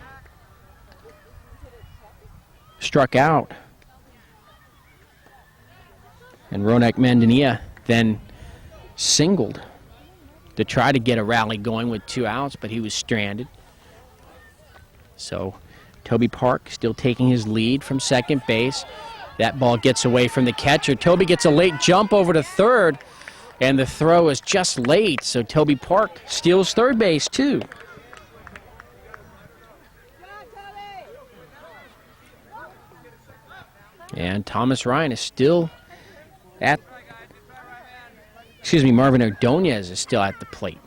struck out. And Ronak Mandania then singled to try to get a rally going with 2 outs, but he was stranded. So Toby Park still taking his lead from second base. That ball gets away from the catcher. Toby gets a late jump over to third, and the throw is just late, so Toby Park steals third base too. And Thomas Ryan is still at, Marvin Ordonez is still at the plate.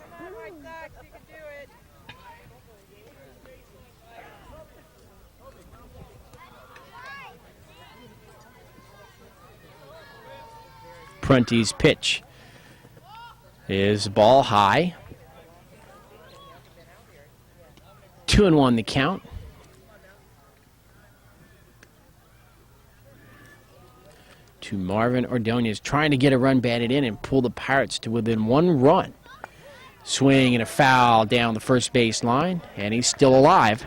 Prunty's pitch is ball high. 2-1 the count. To Marvin Ordonez, trying to get a run batted in and pull the Pirates to within 1 run. Swing and a foul down the first base line, and he's still alive.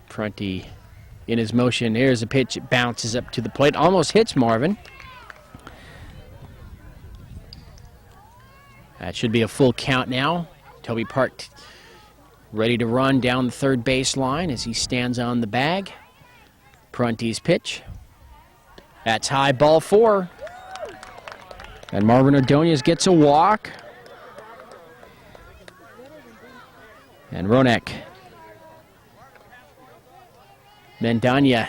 Prunty in his motion. Here's a pitch. It bounces up to the plate. Almost hits Marvin. That should be a full count now. Toby Park ready to run down the third base line as he stands on the bag. Prunty's pitch. That's high, ball 4. And Marvin Ordonez gets a walk. And Ronak Mandania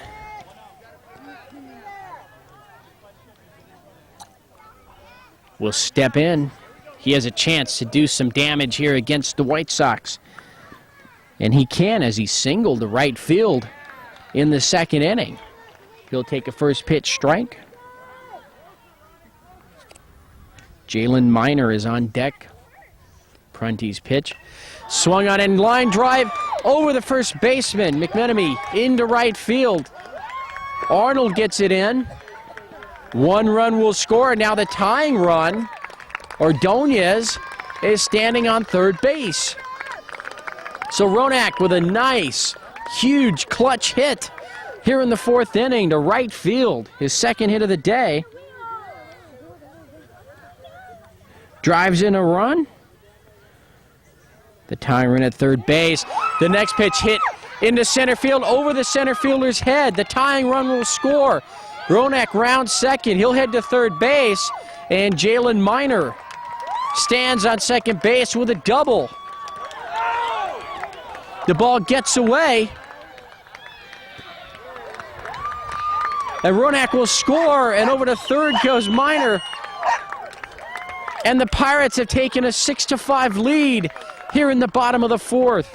will step in. He has a chance to do some damage here against the White Sox. And he can, as he singled to right field in the second inning. He'll take a first pitch strike. Jalen Miner is on deck. Prunty's pitch. Swung on in line drive over the first baseman. McMenemy into right field. Arnold gets it in. 1 run will score. Now the tying run, Ordonez, is standing on third base. So Ronak with a nice, huge clutch hit here in the 4th inning to right field. His second hit of the day. Drives in a run. The tying run at third base. The next pitch hit into center field over the center fielder's head. The tying run will score. Ronak rounds second. He'll head to third base. And Jalen Miner stands on second base with a double. The ball gets away. And Ronak will score. And over to third goes Miner. And the Pirates have taken a 6-5 lead here in the bottom of the 4th.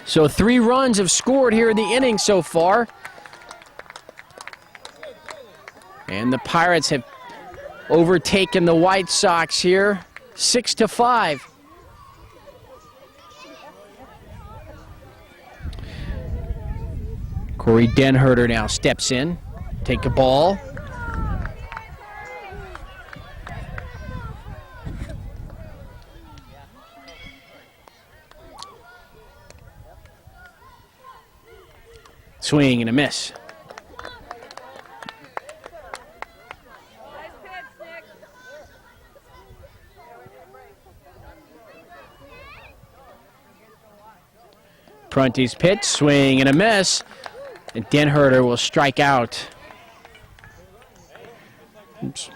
So 3 runs have scored here in the inning so far. And the Pirates have overtaken the White Sox here, 6-5. Corey Denherter now steps in, take a ball. Swing and a miss. Prunty's pitch, swing and a miss. And Denherter will strike out. Oops.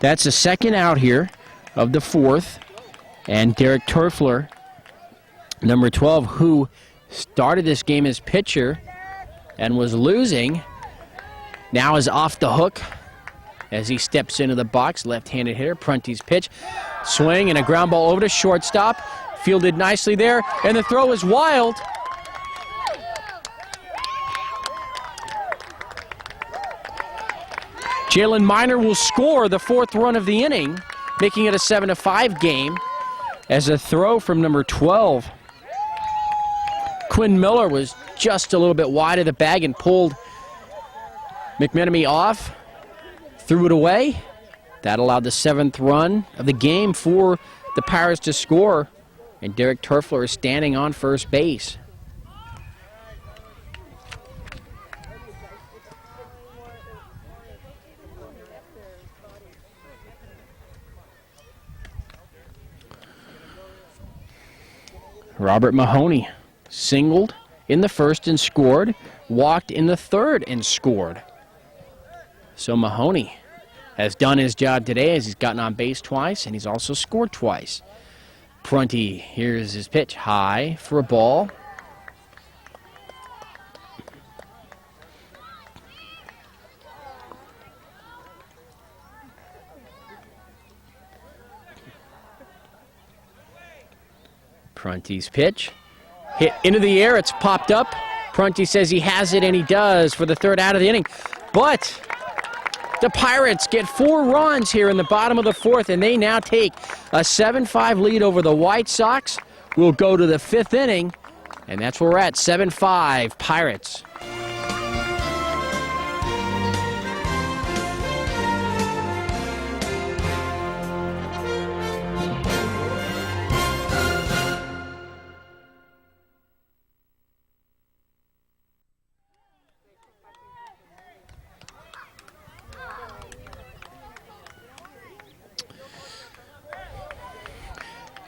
That's the second out here of the 4th. And Derek Turfler, number 12, who started this game as pitcher and was losing, now is off the hook as he steps into the box. Left-handed hitter. Prunty's pitch, swing and a ground ball over to shortstop. Fielded nicely there, and the throw is wild. Jalen Miner will score the 4th run of the inning, making it a 7-5 game as a throw from number 12. Quinn Miller was just a little bit wide of the bag and pulled McMenemy off, threw it away. That allowed the 7th run of the game for the Pirates to score, and Derek Turfler is standing on first base. Robert Mahoney singled in the 1st and scored, walked in the 3rd and scored. So Mahoney has done his job today as he's gotten on base twice and he's also scored twice. Prunty, here's his pitch, high for a ball. Prunty's pitch, hit into the air, it's popped up. Prunty says he has it, and he does for the 3rd out of the inning. But the Pirates get 4 runs here in the bottom of the 4th, and they now take a 7-5 lead over the White Sox. We'll go to the 5th inning, and that's where we're at, 7-5 Pirates.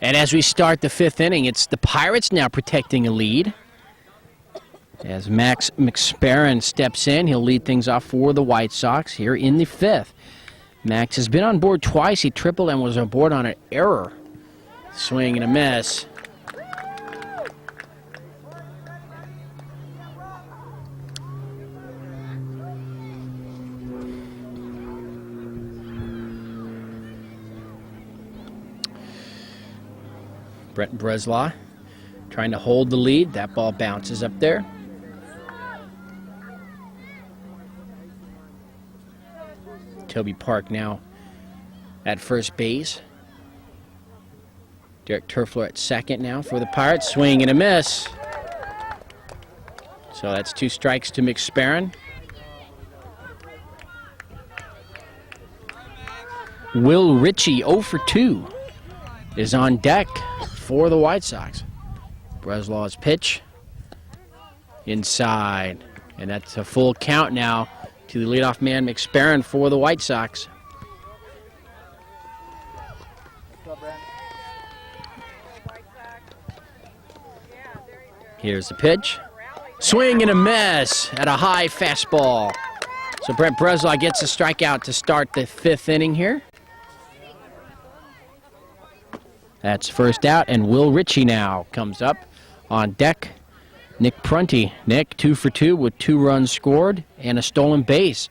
And as we start the 5th inning, it's the Pirates now protecting a lead. As Max McSparron steps in, he'll lead things off for the White Sox here in the 5th. Max has been on board twice. He tripled and was aboard on an error. Swing and a miss. Brent Breslaw trying to hold the lead. That ball bounces up there. Toby Park now at first base. Derek Turfler at second now for the Pirates. Swing and a miss. So that's 2 strikes to McSparron. Will Ritchie, 0 for 2, is on deck for the White Sox. Breslaw's pitch inside, and that's a full count now to the leadoff man McSparron for the White Sox. Here's the pitch. Swing and a miss at a high fastball. So Brent Breslaw gets a strikeout to start the 5th inning here. That's first out, and Will Ritchie now comes up on deck. Nick Prunty. Nick, 2 for 2 with 2 runs scored and a stolen base.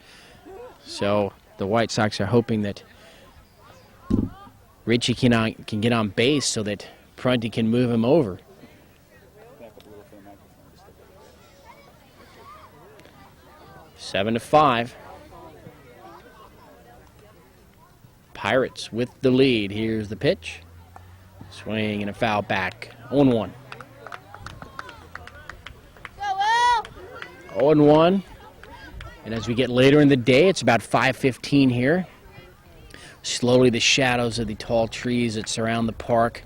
So the White Sox are hoping that Ritchie can get on base so that Prunty can move him over. Seven to 5. Pirates with the lead. Here's the pitch. Swing and a foul back. 0-1. 0-1. And as we get later in the day, it's about 5:15 here. Slowly the shadows of the tall trees that surround the park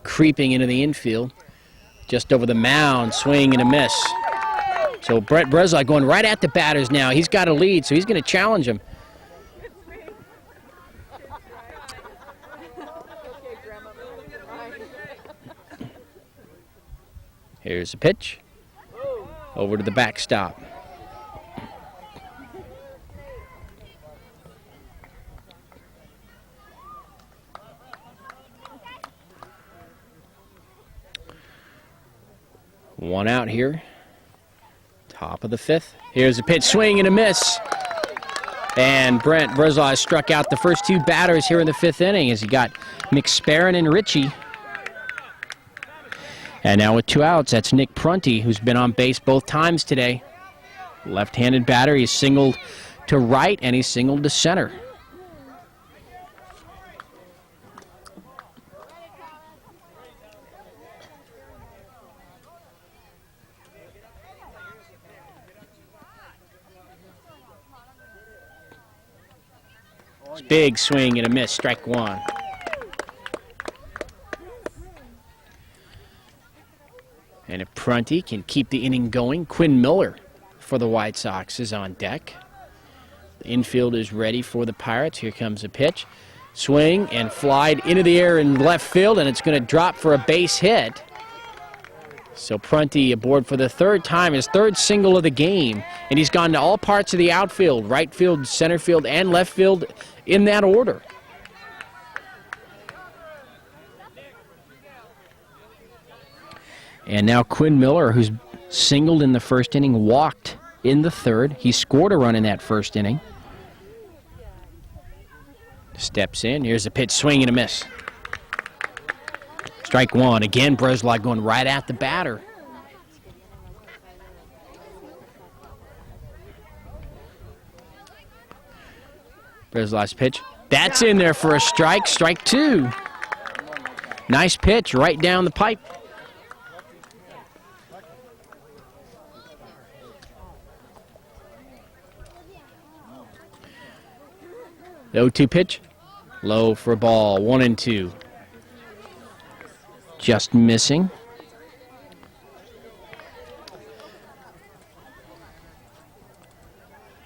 creeping into the infield. Just over the mound, swing and a miss. So Brent Breslaw going right at the batters now. He's got a lead, so he's going to challenge him. Here's the pitch. Over to the backstop. One out here. Top of the 5th. Here's a pitch, swing and a miss. And Brent Breslaw has struck out the first 2 batters here in the 5th inning as he got McSparron and Ritchie. And now with 2 outs, that's Nick Prunty, who's been on base both times today. Left-handed batter. He's singled to right and he's singled to center. Big swing and a miss, strike 1. And if Prunty can keep the inning going, Quinn Miller for the White Sox is on deck. The infield is ready for the Pirates. Here comes a pitch. Swing and flied into the air in left field, and it's going to drop for a base hit. So Prunty aboard for the 3rd time, his 3rd single of the game, and he's gone to all parts of the outfield, right field, center field, and left field in that order. And now Quinn Miller, who's singled in the 1st inning, walked in the 3rd. He scored a run in that 1st inning. Steps in. Here's a pitch, swing and a miss. Strike 1. Again, Breslaw going right at the batter. Breslaw's pitch. That's in there for a strike. Strike 2. Nice pitch right down the pipe. The 0-2 pitch. Low for a ball. 1-2. Just missing.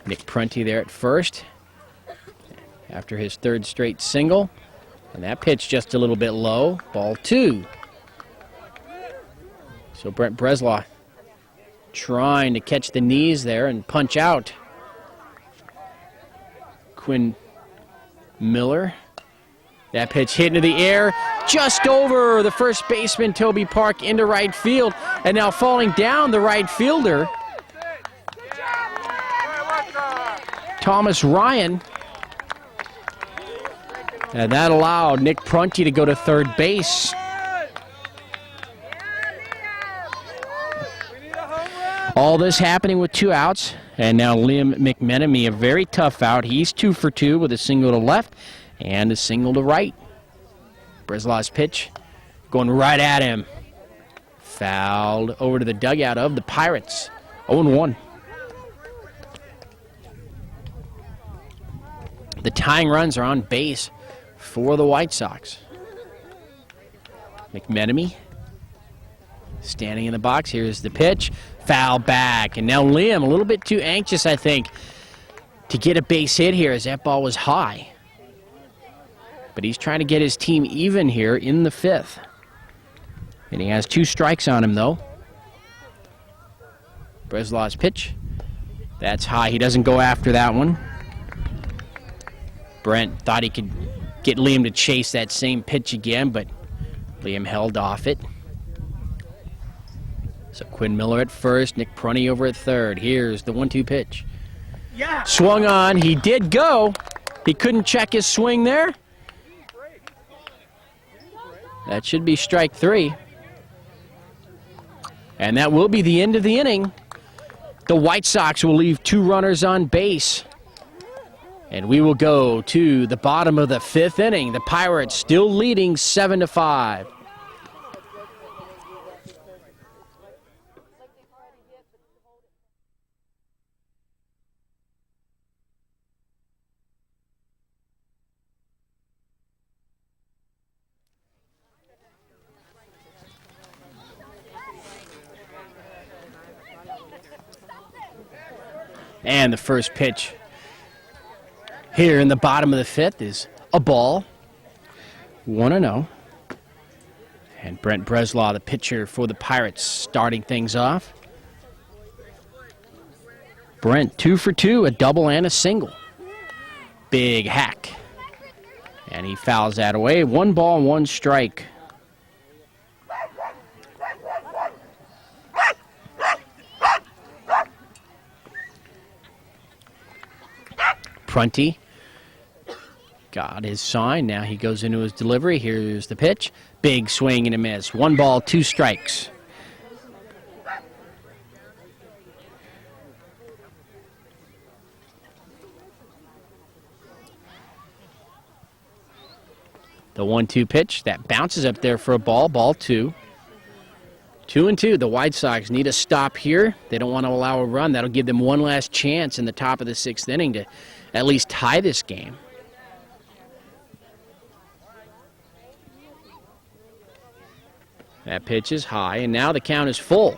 Nick Prunty there at first after his 3rd straight single. And that pitch just a little bit low. Ball 2. So Brent Breslaw trying to catch the knees there and punch out Quinn Miller. That pitch hit into the air, just over the first baseman, Toby Park, into right field. And now falling down, the right fielder, Thomas Ryan. And that allowed Nick Prunty to go to 3rd base. All this happening with 2 outs, and now Liam McMenemy, a very tough out. He's 2 for 2 with a single to left and a single to right. Breslau's pitch going right at him. Fouled over to the dugout of the Pirates. 0-1. The tying runs are on base for the White Sox. McMenemy standing in the box. Here's the pitch. Foul back. And now Liam, a little bit too anxious, I think, to get a base hit here as that ball was high. But he's trying to get his team even here in the 5th. And he has 2 strikes on him, though. Breslau's pitch. That's high. He doesn't go after that one. Brent thought he could get Liam to chase that same pitch again, but Liam held off it. So Quinn Miller at first, Nick Prunty over at third. Here's the 1-2 pitch. Yeah. Swung on. He did go. He couldn't check his swing there. That should be strike 3. And that will be the end of the inning. The White Sox will leave 2 runners on base. And we will go to the bottom of the 5th inning. The Pirates still leading 7-5. And the first pitch here in the bottom of the 5th is a ball. 1-0. And Brent Breslau, the pitcher for the Pirates, starting things off. Brent 2 for 2, a double and a single. Big hack. And he fouls that away. 1 ball, 1 strike. Prunty got his sign. Now he goes into his delivery. Here's the pitch. Big swing and a miss. 1 ball, 2 strikes. The 1-2 pitch that bounces up there for a ball. Ball 2. 2-2. The White Sox need a stop here. They don't want to allow a run. That'll give them one last chance in the top of the 6th inning to at least tie this game. That pitch is high, and now the count is full.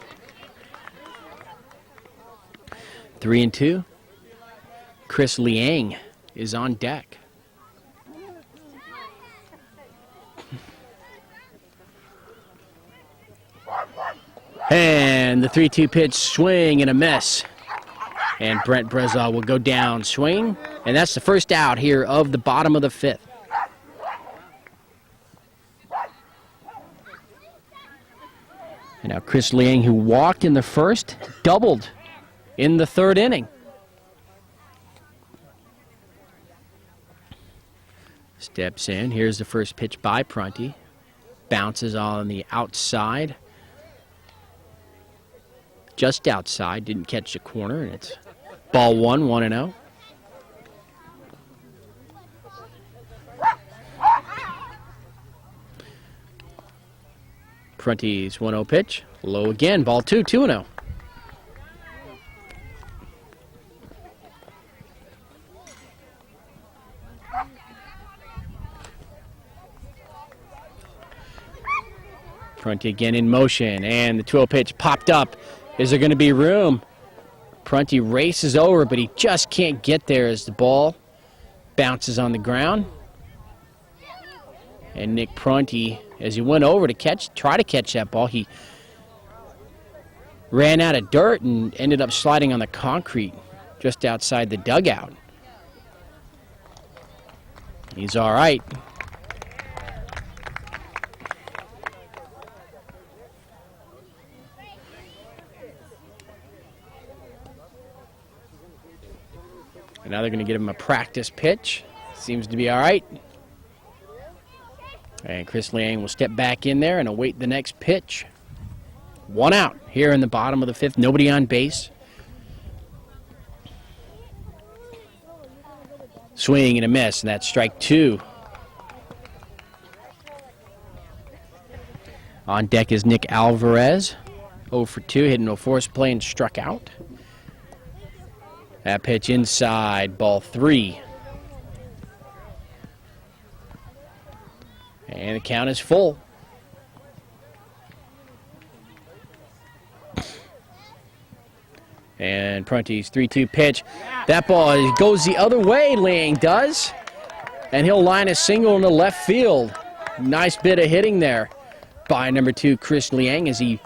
3-2. Chris Liang is on deck. And the 3-2 pitch, swing and a miss. And Brent Breslau will go down, swing. And that's the first out here of the bottom of the 5th. And now Chris Liang, who walked in the first, doubled in the 3rd inning. Steps in. Here's the first pitch by Prunty. Bounces on the outside. Just outside. Didn't catch the corner, and it's ball 1, 1-0. Prunty's 1-0 pitch. Low again. Ball 2, 2-0. Prunty again in motion, and the 2-0 pitch popped up. Is there going to be room? Prunty races over, but he just can't get there as the ball bounces on the ground. And Nick Prunty, as he went over to try to catch that ball, he ran out of dirt and ended up sliding on the concrete just outside the dugout. He's all right. And now they're going to get him a practice pitch. Seems to be all right. And Chris Liang will step back in there and await the next pitch. One out here in the bottom of the fifth. Nobody on base. Swing and a miss, and that's strike two. On deck is Nick Alvarez. 0 for 2, hitting no force play and struck out. That pitch inside, ball 3. And the count is full. And Prunty's 3-2 pitch. That ball goes the other way, Liang does. And he'll line a single in the left field. Nice bit of hitting there by number 2, Chris Liang, as he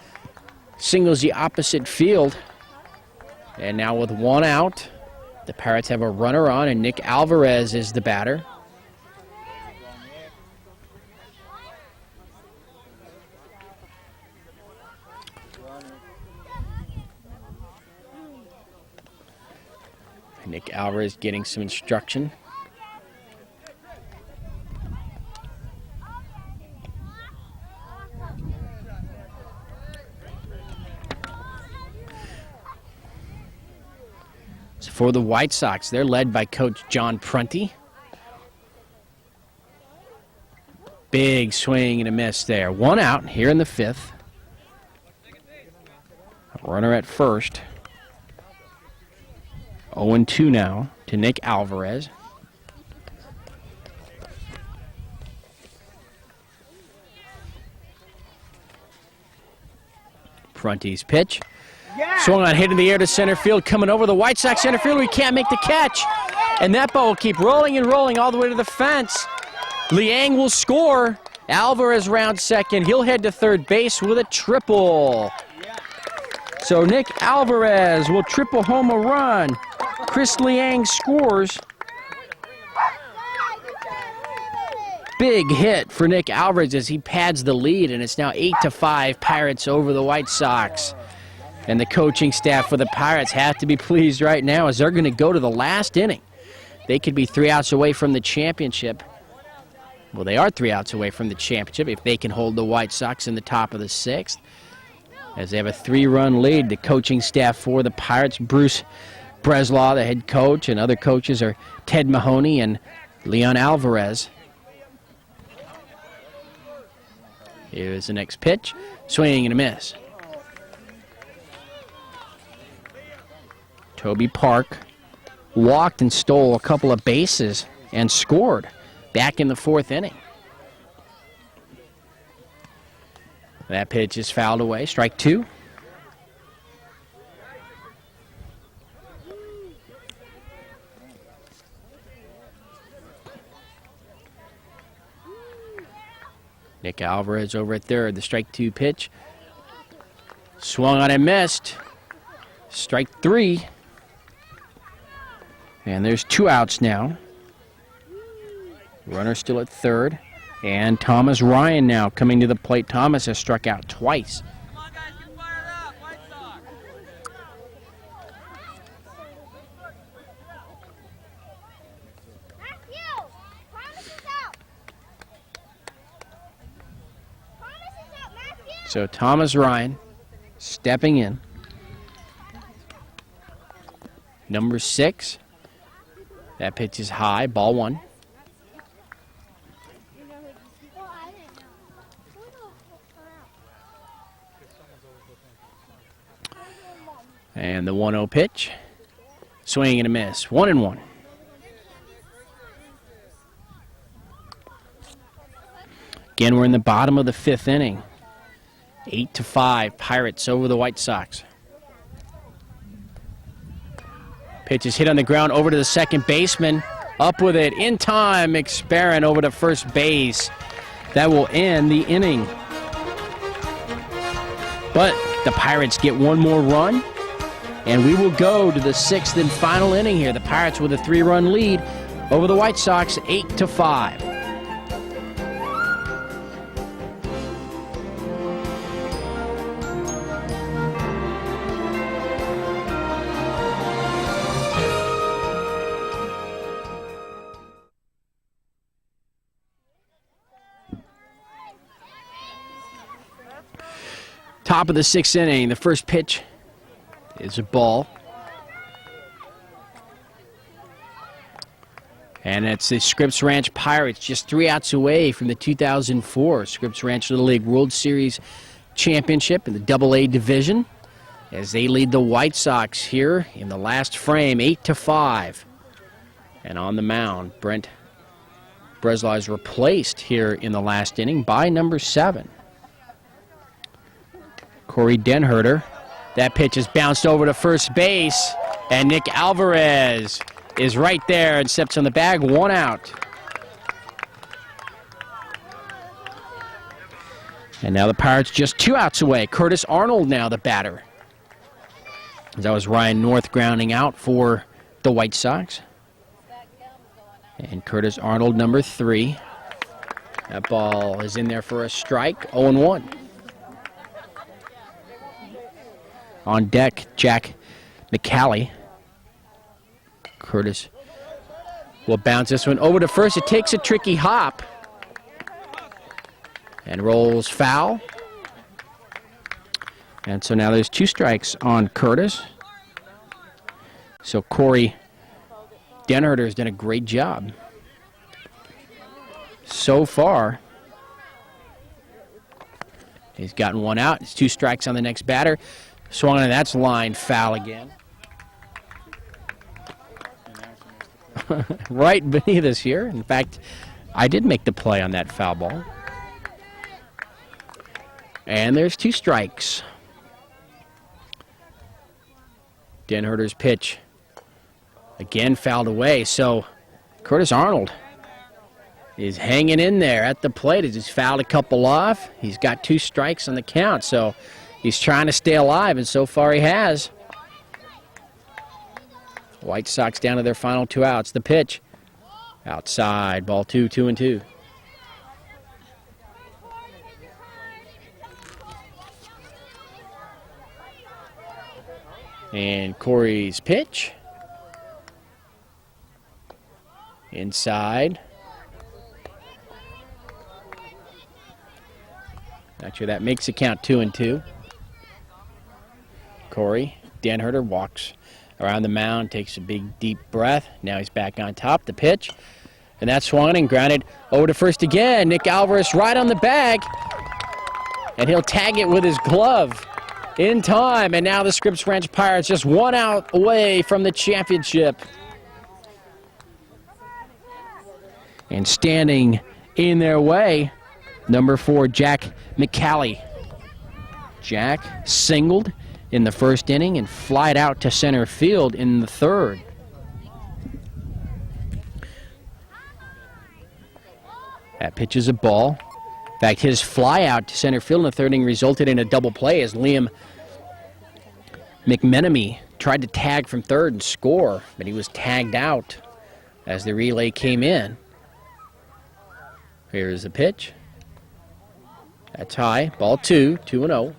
singles the opposite field. And now with one out, the Pirates have a runner on, and Nick Alvarez is the batter. Nick Alvarez getting some instruction. So for the White Sox, they're led by Coach John Prunty. Big swing and a miss there. One out here in the fifth. A runner at first. 0-2 now to Nick Alvarez. Prunty's pitch. Swung on, hit in the air to center field, coming over the White Sox center field. We can't make the catch. And that ball will keep rolling and rolling all the way to the fence. Liang will score. Alvarez round second. He'll head to third base with a triple. So Nick Alvarez will triple home a run. Chris Liang scores. Big hit for Nick Alvarez as he pads the lead, and it's now 8-5 Pirates over the White Sox. And the coaching staff for the Pirates have to be pleased right now as they're going to go to the last inning. They could be 3 outs away from the championship. Well, they are 3 outs away from the championship if they can hold the White Sox in the top of the 6th. As they have a 3-run lead, the coaching staff for the Pirates, Bruce Breslaw, the head coach, and other coaches are Ted Mahoney and Leon Alvarez. Here's the next pitch. Swing and a miss. Toby Park walked and stole a couple of bases and scored back in the 4th inning. That pitch is fouled away. Strike 2. Nick Alvarez over at third. The strike 2 pitch. Swung on and missed. Strike 3. And there's 2 outs now. Runner still at third. And Thomas Ryan now coming to the plate. Thomas has struck out twice. Come on, guys, get fired up. White Sox. Matthew, Thomas is out. Thomas is out, Matthew. So Thomas Ryan stepping in. Number 6. That pitch is high, ball 1. And the 1-0 pitch. Swing and a miss. 1-1. Again, we're in the bottom of the 5th inning. 8-5 Pirates over the White Sox. Pitch is hit on the ground over to the second baseman. Up with it. In time, McSparron over to first base. That will end the inning. But the Pirates get one more run. And we will go to the 6th and final inning here. The Pirates with a 3-run lead over the White Sox, 8-5. Top of the 6th inning. The first pitch is a ball. And it's the Scripps Ranch Pirates, just 3 outs away from the 2004 Scripps Ranch Little League World Series Championship in the AA division, as they lead the White Sox here in the last frame, 8-5. And on the mound, Brent Breslau is replaced here in the last inning by number 7, Corey Denherter. That pitch is bounced over to first base, and Nick Alvarez is right there and steps on the bag, 1 out. And now the Pirates just 2 outs away. Curtis Arnold now the batter. That was Ryan North grounding out for the White Sox. And Curtis Arnold, number 3. That ball is in there for a strike, 0-1. On deck, Jack McCallie. Curtis will bounce this one over to first. It takes a tricky hop and rolls foul. And so now there's 2 strikes on Curtis. So Corey Denherter has done a great job so far. He's gotten 1 out. It's 2 strikes on the next batter. Swung on, that's line foul again. Right beneath us here. In fact, I did make the play on that foul ball. And there's 2 strikes. Denherter's pitch again fouled away. So Curtis Arnold is hanging in there at the plate. He's fouled a couple off. He's got 2 strikes on the count. So he's trying to stay alive, and so far he has. White Sox down to their final 2 outs. The pitch outside, ball 2, 2-2. And Corey's pitch inside. Not sure that makes the count 2-2. Corey Denherter walks around the mound, takes a big, deep breath. Now he's back on top. The pitch, and that's swung and grounded over to first again. Nick Alvarez right on the bag, and he'll tag it with his glove in time. And now the Scripps Ranch Pirates just 1 out away from the championship. And standing in their way, number 4, Jack McCallie. Jack singled in the first inning and flied out to center field in the 3rd. That pitch is a ball. In fact, his fly out to center field in the 3rd inning resulted in a double play as Liam McMenemy tried to tag from 3rd and score, but he was tagged out as the relay came in. Here's the pitch. That's high. Ball 2, 2-0.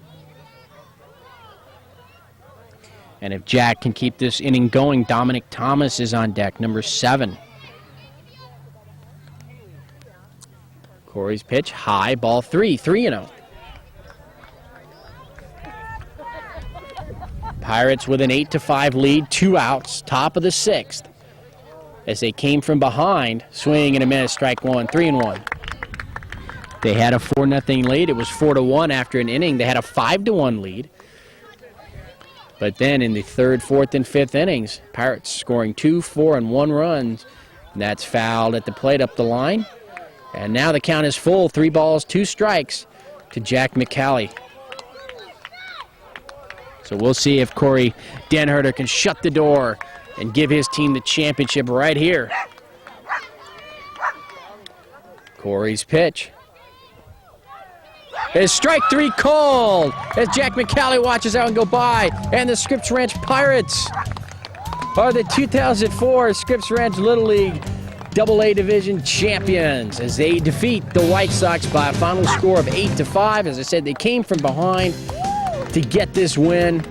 And if Jack can keep this inning going, Dominic Thomas is on deck, number 7. Corey's pitch, high, ball 3, 3-0. Pirates with an 8-5 lead, 2 outs, top of the 6th. As they came from behind, swing and a miss, strike 1, 3-1. They had a 4-0 lead. It was 4-1 after an inning. They had a 5-1 lead. But then in the 3rd, 4th, and 5th innings, Pirates scoring 2, 4, and 1 runs. And that's fouled at the plate up the line. And now the count is full. 3 balls, 2 strikes to Jack McCallie. So we'll see if Corey Denherter can shut the door and give his team the championship right here. Corey's pitch. It's strike 3 called as Jack McCallie watches out and go by. And the Scripps Ranch Pirates are the 2004 Scripps Ranch Little League AA Division champions as they defeat the White Sox by a final score of 8-5. As I said, they came from behind to get this win,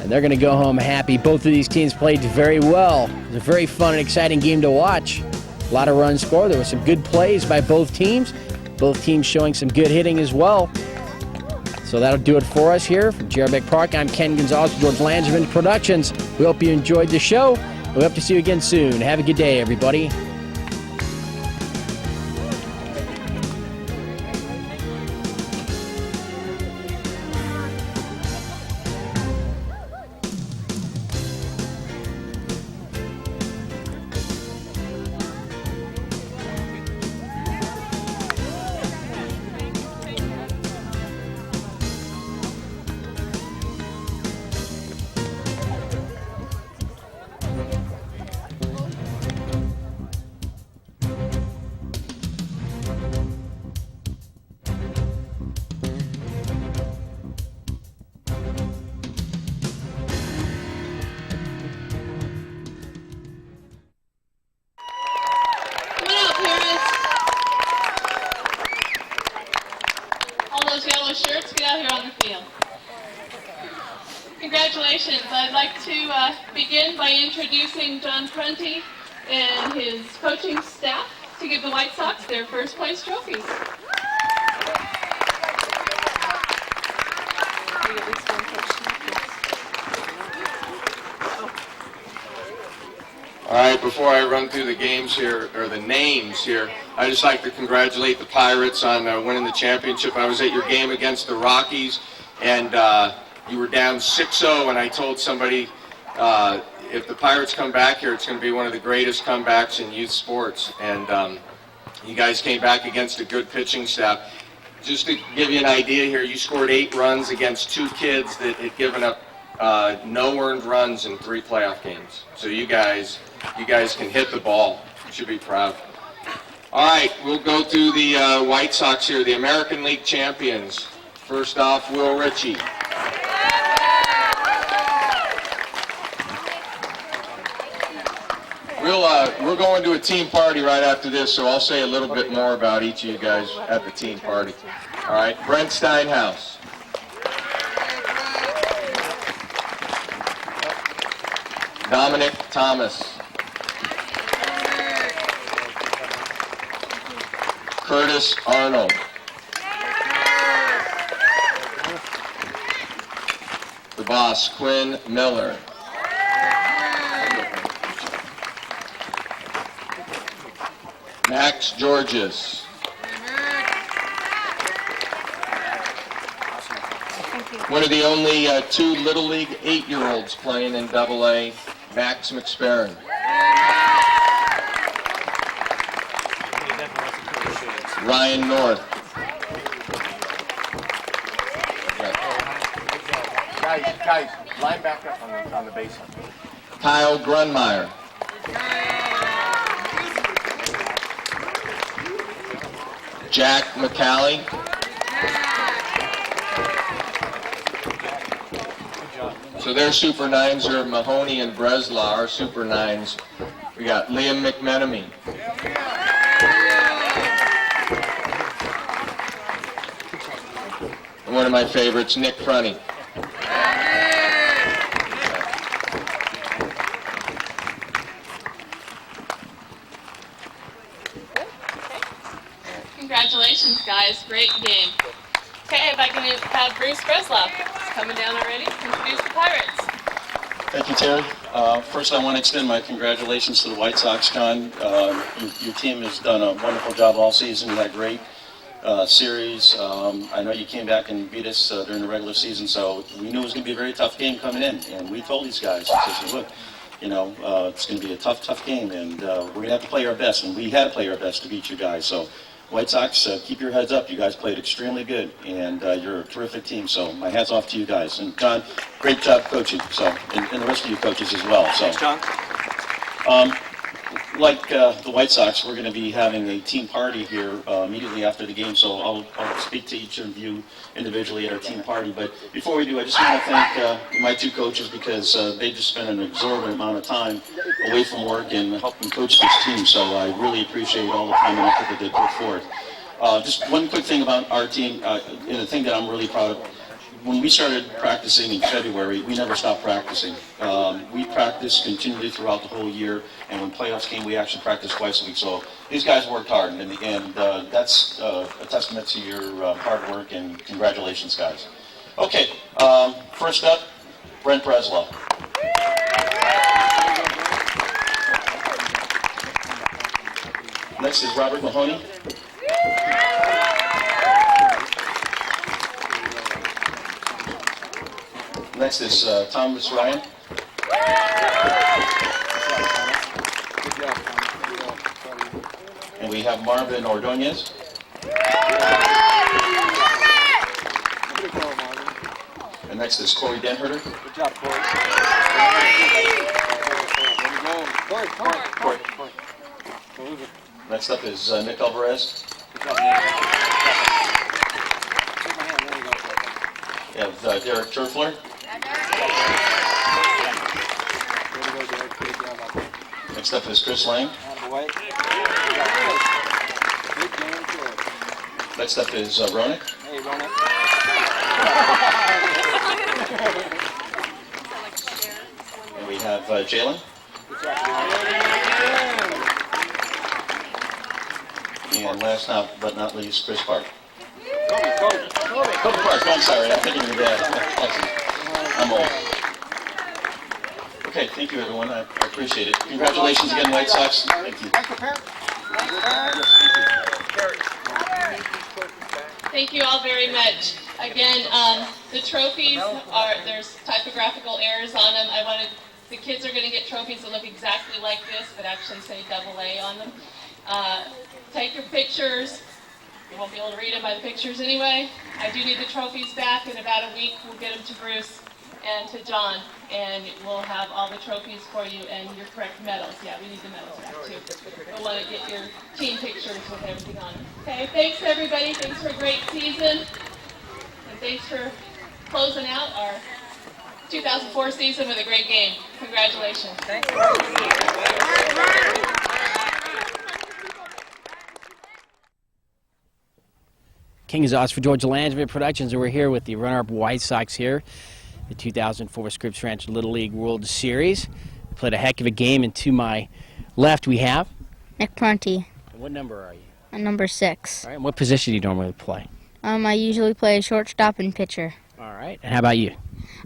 and they're going to go home happy. Both of these teams played very well. It was a very fun and exciting game to watch. A lot of runs scored. There were some good plays by both teams. Both teams showing some good hitting as well. So that'll do it for us here from Jerbeck Park. I'm Ken Gonzalez with George Langevin Productions. We hope you enjoyed the show. We hope to see you again soon. Have a good day, everybody. Yellow shirts, get out here on the field. Congratulations. I'd like to begin by introducing John Prunty and his coaching staff to give the White Sox their first place trophies. All right, before I run through the games here, or the names here, I'd just like to congratulate the Pirates on winning the championship. I was at your game against the Rockies, and you were down 6-0, and I told somebody if the Pirates come back here, it's going to be one of the greatest comebacks in youth sports. And you guys came back against a good pitching staff. Just to give you an idea here, you scored 8 runs against 2 kids that had given up no earned runs in 3 playoff games. So you guys can hit the ball. You should be proud. All right, we'll go through the White Sox here, the American League champions. First off, Will Ritchie. We're going to a team party right after this, so I'll say a little bit more about each of you guys at the team party. All right, Brent Steinhaus. Dominic Thomas. Curtis Arnold. The boss, Quinn Miller. Max Georges. One of the only 2 Little League 8-year-olds playing in AA, Max McSparron. Ryan North. Guys, line back up on the baseline. Kyle Grunmeyer. Jack McCallie. So their Super 9s are Mahoney and Breslau. Our Super 9s, we got Liam McMenamy. And one of my favorites, Nick Prunty. Congratulations, guys. Great game. Okay, if I can have Bruce Breslau coming down already, introduce the Pirates. Thank you, Terry. First, I want to extend my congratulations to the White Sox, John. Your team has done a wonderful job all season. You had a great series. I know you came back and beat us during the regular season, so we knew it was going to be a very tough game coming in. And we told these guys, I said, look, it's going to be a tough game, and we're going to have to play our best. And we had to play our best to beat you guys. So, White Sox, keep your heads up. You guys played extremely good, and you're a terrific team. So my hat's off to you guys. And John, great job coaching. So, and the rest of you coaches as well. So, thanks, John. Like the White Sox, we're going to be having a team party here immediately after the game. So I'll speak to each of you individually at our team party. But before we do, I just want to thank my 2 coaches because they just spent an exorbitant amount of time away from work and helping coach this team. So I really appreciate all the time and effort that they put forth. Just one quick thing about our team, and the thing that I'm really proud of. When we started practicing in February, we never stopped practicing. We practiced continually throughout the whole year, and when playoffs came, we actually practiced twice a week. So these guys worked hard, and that's a testament to your hard work, and congratulations, guys. Okay, first up, Brent Breslow. Next is Robert Mahoney. Next is Thomas Ryan. And we have Marvin Ordonez. And next is Corey Denherter. Good job, Corey. Corey. Next up is Nick Alvarez. Good job, Nick. Take my hand. There you go. We have Derek Turfler. There you go, Derek. Good job out there. Next up is Chris Lang. Attaboy. Good game, Corey. Next up is Ronick. Hey, Rona. And we have Jalen. Good job. And last but not least, Chris Park. Kobe. Kobe Park, I'm sorry, I'm thinking of your dad. I'm old. Okay, thank you everyone, I appreciate it. Congratulations again, White Sox. Thank you. Thank you all very much. Again, the trophies there's typographical errors on them. The kids are going to get trophies that look exactly like this, but actually say AA on them. Take your pictures. You won't be able to read them by the pictures anyway. I do need the trophies back in about a week. We'll get them to Bruce and to John, and we'll have all the trophies for you and your correct medals. Yeah, we need the medals back too. We'll want to get your team pictures with everything on them. Okay, thanks everybody. Thanks for a great season. And thanks for closing out our 2004 season with a great game. Congratulations. Thank you. King is Oxford, Georgia Landsman Productions, and we're here with the runner-up White Sox here, the 2004 Scripps Ranch Little League World Series. Played a heck of a game, and to my left we have... Nick Prunty. What number are you? I'm number 6. All right, and what position do you normally play? I usually play shortstop and pitcher. All right, and how about you?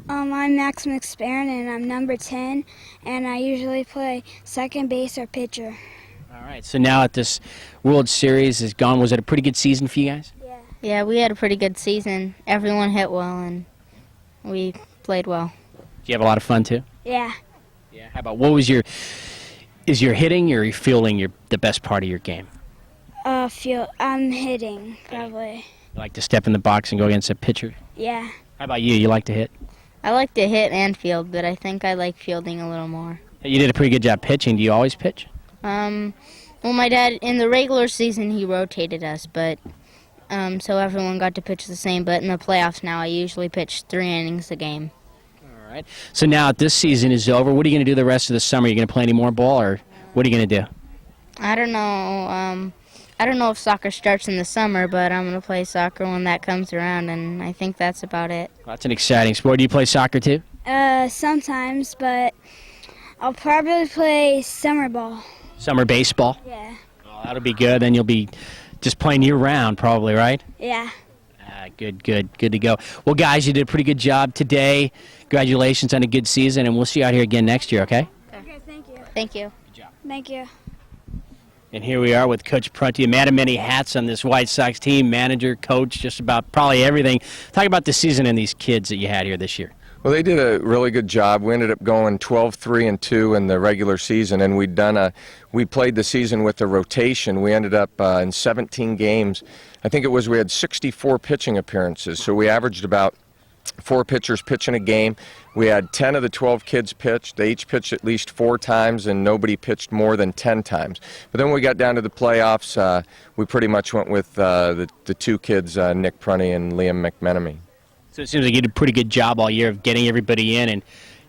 I'm Max McSparron, and I'm number 10, and I usually play second base or pitcher. All right, so now at this World Series is gone. Was it a pretty good season for you guys? Yeah, we had a pretty good season. Everyone hit well, and we played well. Did you have a lot of fun too? Yeah. Yeah. How about is your hitting or your fielding the best part of your game? I'm hitting, probably. You like to step in the box and go against a pitcher? Yeah. How about you? You like to hit? I like to hit and field, but I think I like fielding a little more. You did a pretty good job pitching. Do you always pitch? Well, my dad, in the regular season, he rotated us, but so everyone got to pitch the same. But in the playoffs now, I usually pitch 3 innings a game. All right. So now this season is over. What are you going to do the rest of the summer? Are you going to play any more ball, or what are you going to do? I don't know. I don't know if soccer starts in the summer, but I'm going to play soccer when that comes around, and I think that's about it. Well, that's an exciting sport. Do you play soccer too? Sometimes, but I'll probably play summer ball. Summer baseball? Yeah. Well, that'll be good. Then you'll be just playing year-round probably, right? Yeah. Good to go. Well, guys, you did a pretty good job today. Congratulations on a good season, and we'll see you out here again next year, okay? Okay, thank you. Thank you. Good job. Thank you. And here we are with Coach Prunty, a man of many hats on this White Sox team, manager, coach, just about probably everything. Talk about the season and these kids that you had here this year. Well, they did a really good job. We ended up going 12-3-2 in the regular season, and we played the season with a rotation. We ended up in 17 games. I think we had 64 pitching appearances, so we averaged about 4 pitchers pitching a game. We had 10 of the 12 kids pitched. They each pitched at least 4 times, and nobody pitched more than 10 times. But then when we got down to the playoffs, we pretty much went with the 2 kids, Nick Prunty and Liam McMenemy. So it seems like you did a pretty good job all year of getting everybody in and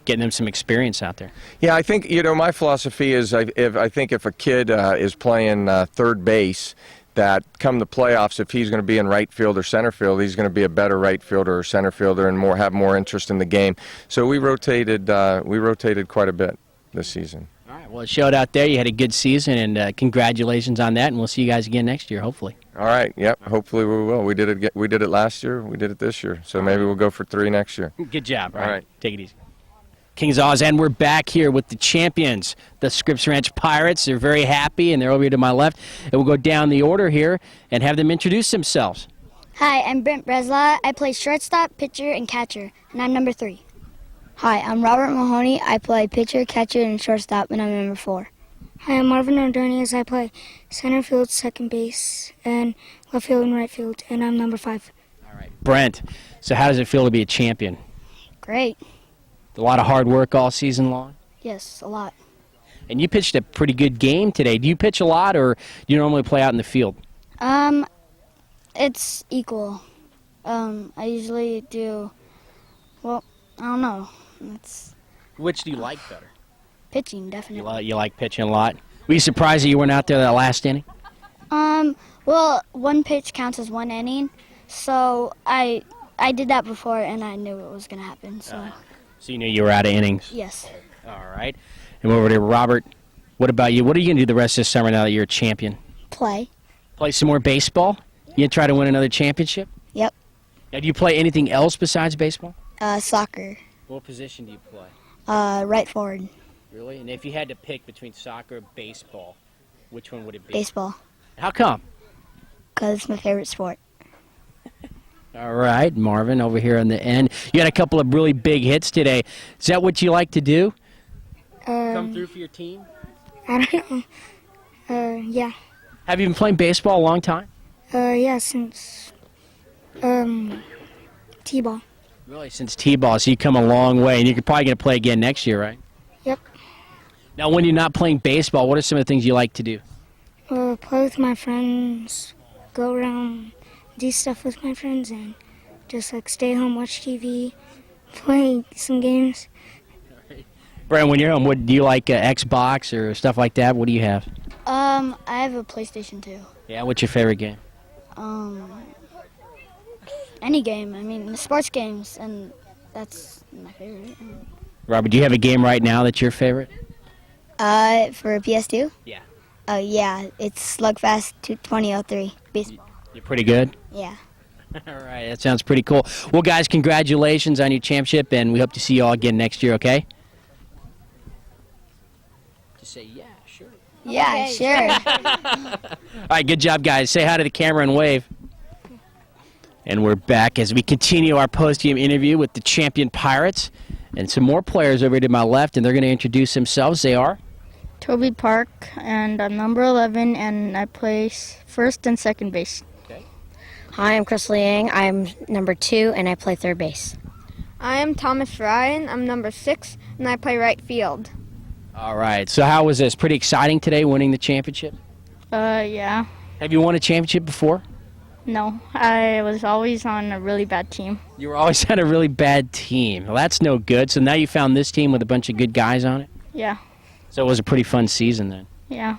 getting them some experience out there. Yeah, I think, my philosophy is if a kid is playing third base, that come the playoffs, if he's going to be in right field or center field, he's going to be a better right fielder or center fielder and have more interest in the game. So we rotated quite a bit this season. All right, well, it showed out there. You had a good season, and congratulations on that, and we'll see you guys again next year, hopefully. All right. Yep. Hopefully we will. We did it. We did it last year. We did it this year. So maybe we'll go for 3 next year. Good job. All right. Take it easy. Kings Oz, and we're back here with the champions, the Scripps Ranch Pirates. They're very happy, and they're over here to my left. And we'll go down the order here and have them introduce themselves. Hi, I'm Brent Bresla. I play shortstop, pitcher, and catcher, and I'm number 3. Hi, I'm Robert Mahoney. I play pitcher, catcher, and shortstop, and I'm number 4. Hi, I'm Marvin Ordonez. I play center field, second base, and left field and right field, and I'm number 5. All right. Brent, so how does it feel to be a champion? Great. A lot of hard work all season long? Yes, a lot. And you pitched a pretty good game today. Do you pitch a lot, or do you normally play out in the field? It's equal. I usually do, well, I don't know. It's Which do you like better? pitching, definitely. You like pitching a lot? Were you surprised that you weren't out there that last inning? Well, one pitch counts as 1 inning, so I did that before, and I knew it was going to happen, so. So you knew you were out of innings? Yes. All right. And over to Robert. What about you? What are you going to do the rest of this summer now that you're a champion? Play. Play some more baseball? You gonna try to win another championship? Yep. Now, do you play anything else besides baseball? Soccer. What position do you play? Right forward. Really? And if you had to pick between soccer and baseball, which one would it be? Baseball. How come? Because it's my favorite sport. All right, Marvin, over here on the end. You had a couple of really big hits today. Is that what you like to do? Come through for your team? I don't know. Yeah. Have you been playing baseball a long time? Yeah, since, T-ball. Really, since T-ball, so you come a long way, and you're probably going to play again next year, right? Yep. Now, when you're not playing baseball, what are some of the things you like to do? Play with my friends, go around, do stuff with my friends, and just, stay home, watch TV, play some games. Brian, when you're home, what do you like, Xbox or stuff like that? What do you have? I have a PlayStation 2. Yeah, what's your favorite game? Any game. I mean, the sports games, and that's my favorite. Robert, do you have a game right now that's your favorite? For PS2? Yeah. Oh, yeah. It's Slugfest 2003. Baseball. You're pretty good? Yeah. All right, that sounds pretty cool. Well, guys, congratulations on your championship, and we hope to see you all again next year, okay? Just say, yeah, sure. Yeah, sure. All right, good job, guys. Say hi to the camera and wave. And we're back as we continue our post-game interview with the champion Pirates. And some more players over to my left, and they're going to introduce themselves. They are? Toby Park, and I'm number 11, and I play first and second base. Hi, I'm Chris Liang. I'm number 2, and I play third base. I am Thomas Ryan. I'm number 6, and I play right field. All right, so how was this? Pretty exciting today, winning the championship? Yeah. Have you won a championship before? No, I was always on a really bad team. You were always on a really bad team. Well, that's no good. So now you found this team with a bunch of good guys on it? Yeah. So it was a pretty fun season then? Yeah.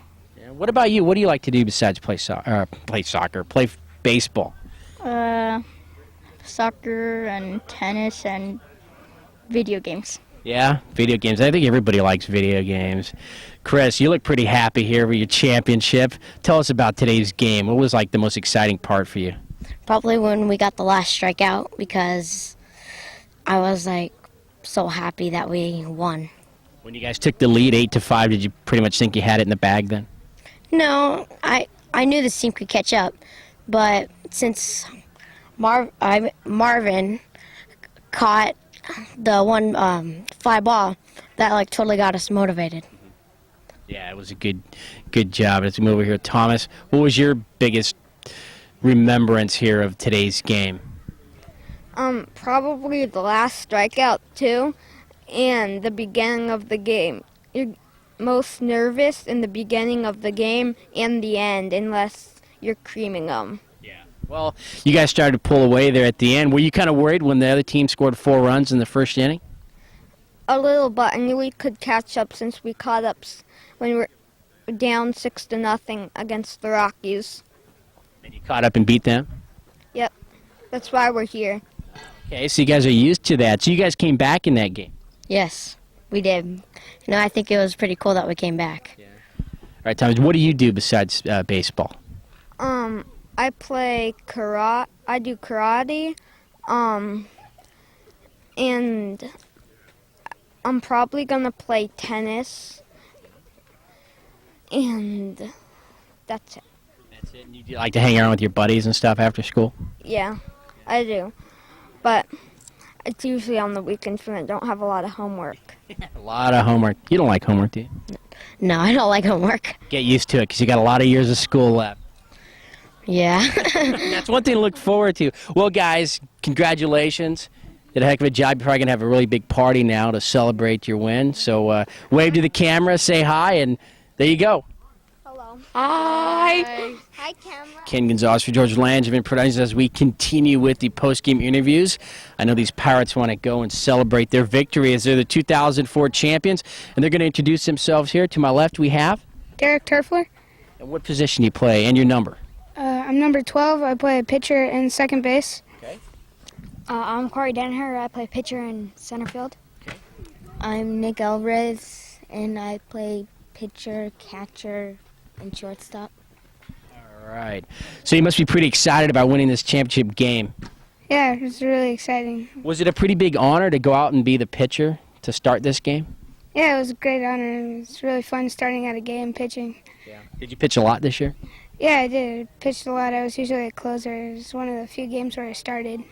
What about you? What do you like to do besides play soccer, play baseball? Soccer and tennis and video games. Yeah, video games. I think everybody likes video games. Chris, you look pretty happy here with your championship. Tell us about today's game. What was like the most exciting part for you? Probably when we got the last strikeout, because I was so happy that we won. When you guys took the lead 8-5, did you pretty much think you had it in the bag then? No, I knew this team could catch up, but since Marvin caught the one fly ball, that totally got us motivated. Yeah, it was a good job. Let's move over here. Thomas, what was your biggest remembrance here of today's game? Probably the last strikeout, too, and the beginning of the game. You're most nervous in the beginning of the game and the end, unless you're creaming them. Yeah. Well, you guys started to pull away there at the end. Were you kind of worried when the other team scored 4 runs in the first inning? A little, but I knew we could catch up since we caught up when we were down 6-0 against the Rockies. And you caught up and beat them? Yep. That's why we're here. Okay, so you guys are used to that. So you guys came back in that game? Yes, we did. I think it was pretty cool that we came back. Yeah. All right, Thomas, what do you do besides baseball? I play karate. I do karate. And I'm probably gonna play tennis. And that's it. That's it. And you like to hang around with your buddies and stuff after school? Yeah, I do. But it's usually on the weekends when I don't have a lot of homework. A lot of homework. You don't like homework, do you? No, I don't like homework. Get used to it because you got a lot of years of school left. Yeah. That's one thing to look forward to. Well, guys, congratulations. Did a heck of a job. You're probably going to have a really big party now to celebrate your win. So wave to the camera, say hi, and there you go. Hello. Hi. Hi, camera. Ken Gonzalez for George Langevin Productions as we continue with the post-game interviews. I know these Pirates want to go and celebrate their victory as they're the 2004 champions, and they're going to introduce themselves here. To my left, we have... Derek Turfler. And what position you play and your number? I'm number 12. I play pitcher and second base. Okay. I'm Corey Denher. I play pitcher and center field. I'm Nick Alvarez, and I play pitcher, catcher, and shortstop. All right. So you must be pretty excited about winning this championship game. Yeah, it was really exciting. Was it a pretty big honor to go out and be the pitcher to start this game? Yeah, it was a great honor. It was really fun starting out a game pitching. Yeah. Did you pitch a lot this year? Yeah, I did. I pitched a lot. I was usually a closer. It was one of the few games where I started.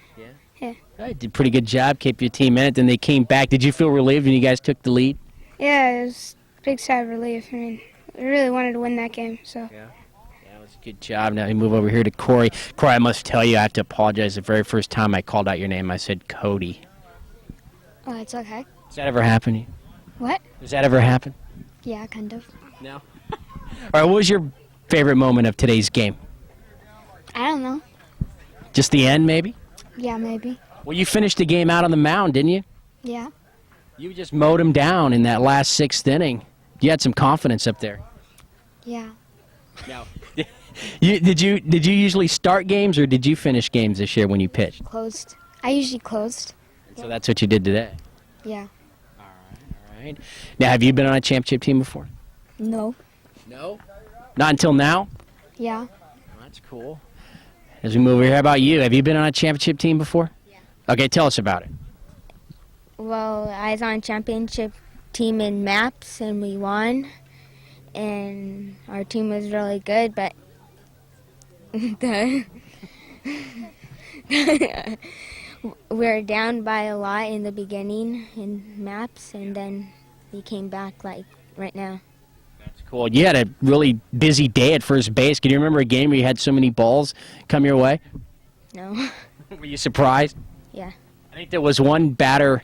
I did a pretty good job, kept your team in it, then they came back. Did you feel relieved when you guys took the lead? Yeah, it was a big sigh of relief. I mean, I really wanted to win that game, so. Yeah, it was a good job. Now we move over here to Corey. Corey, I must tell you, I have to apologize. The very first time I called out your name, I said Cody. Oh, it's okay. Does that ever happen to you? What? Does that ever happen? Yeah, kind of. No. All right, what was your favorite moment of today's game? I don't know. Just the end, maybe? Yeah, maybe. Well, you finished the game out on the mound, didn't you? Yeah. You just mowed him down in that last sixth inning. You had some confidence up there. Yeah. Now, did you usually start games or did you finish games this year when you pitched? Closed. I usually closed. So that's what you did today. Yeah. All right. Now, have you been on a championship team before? No. No. Not until now? Yeah. Well, that's cool. As we move over here, how about you? Have you been on a championship team before? Yeah. Okay, tell us about it. Well, I was on a championship team in maps, and we won. And our team was really good, but we were down by a lot in the beginning in maps, and then we came back like right now. That's cool. You had a really busy day at first base. Can you remember a game where you had so many balls come your way? No. Were you surprised? Yeah. I think there was one batter,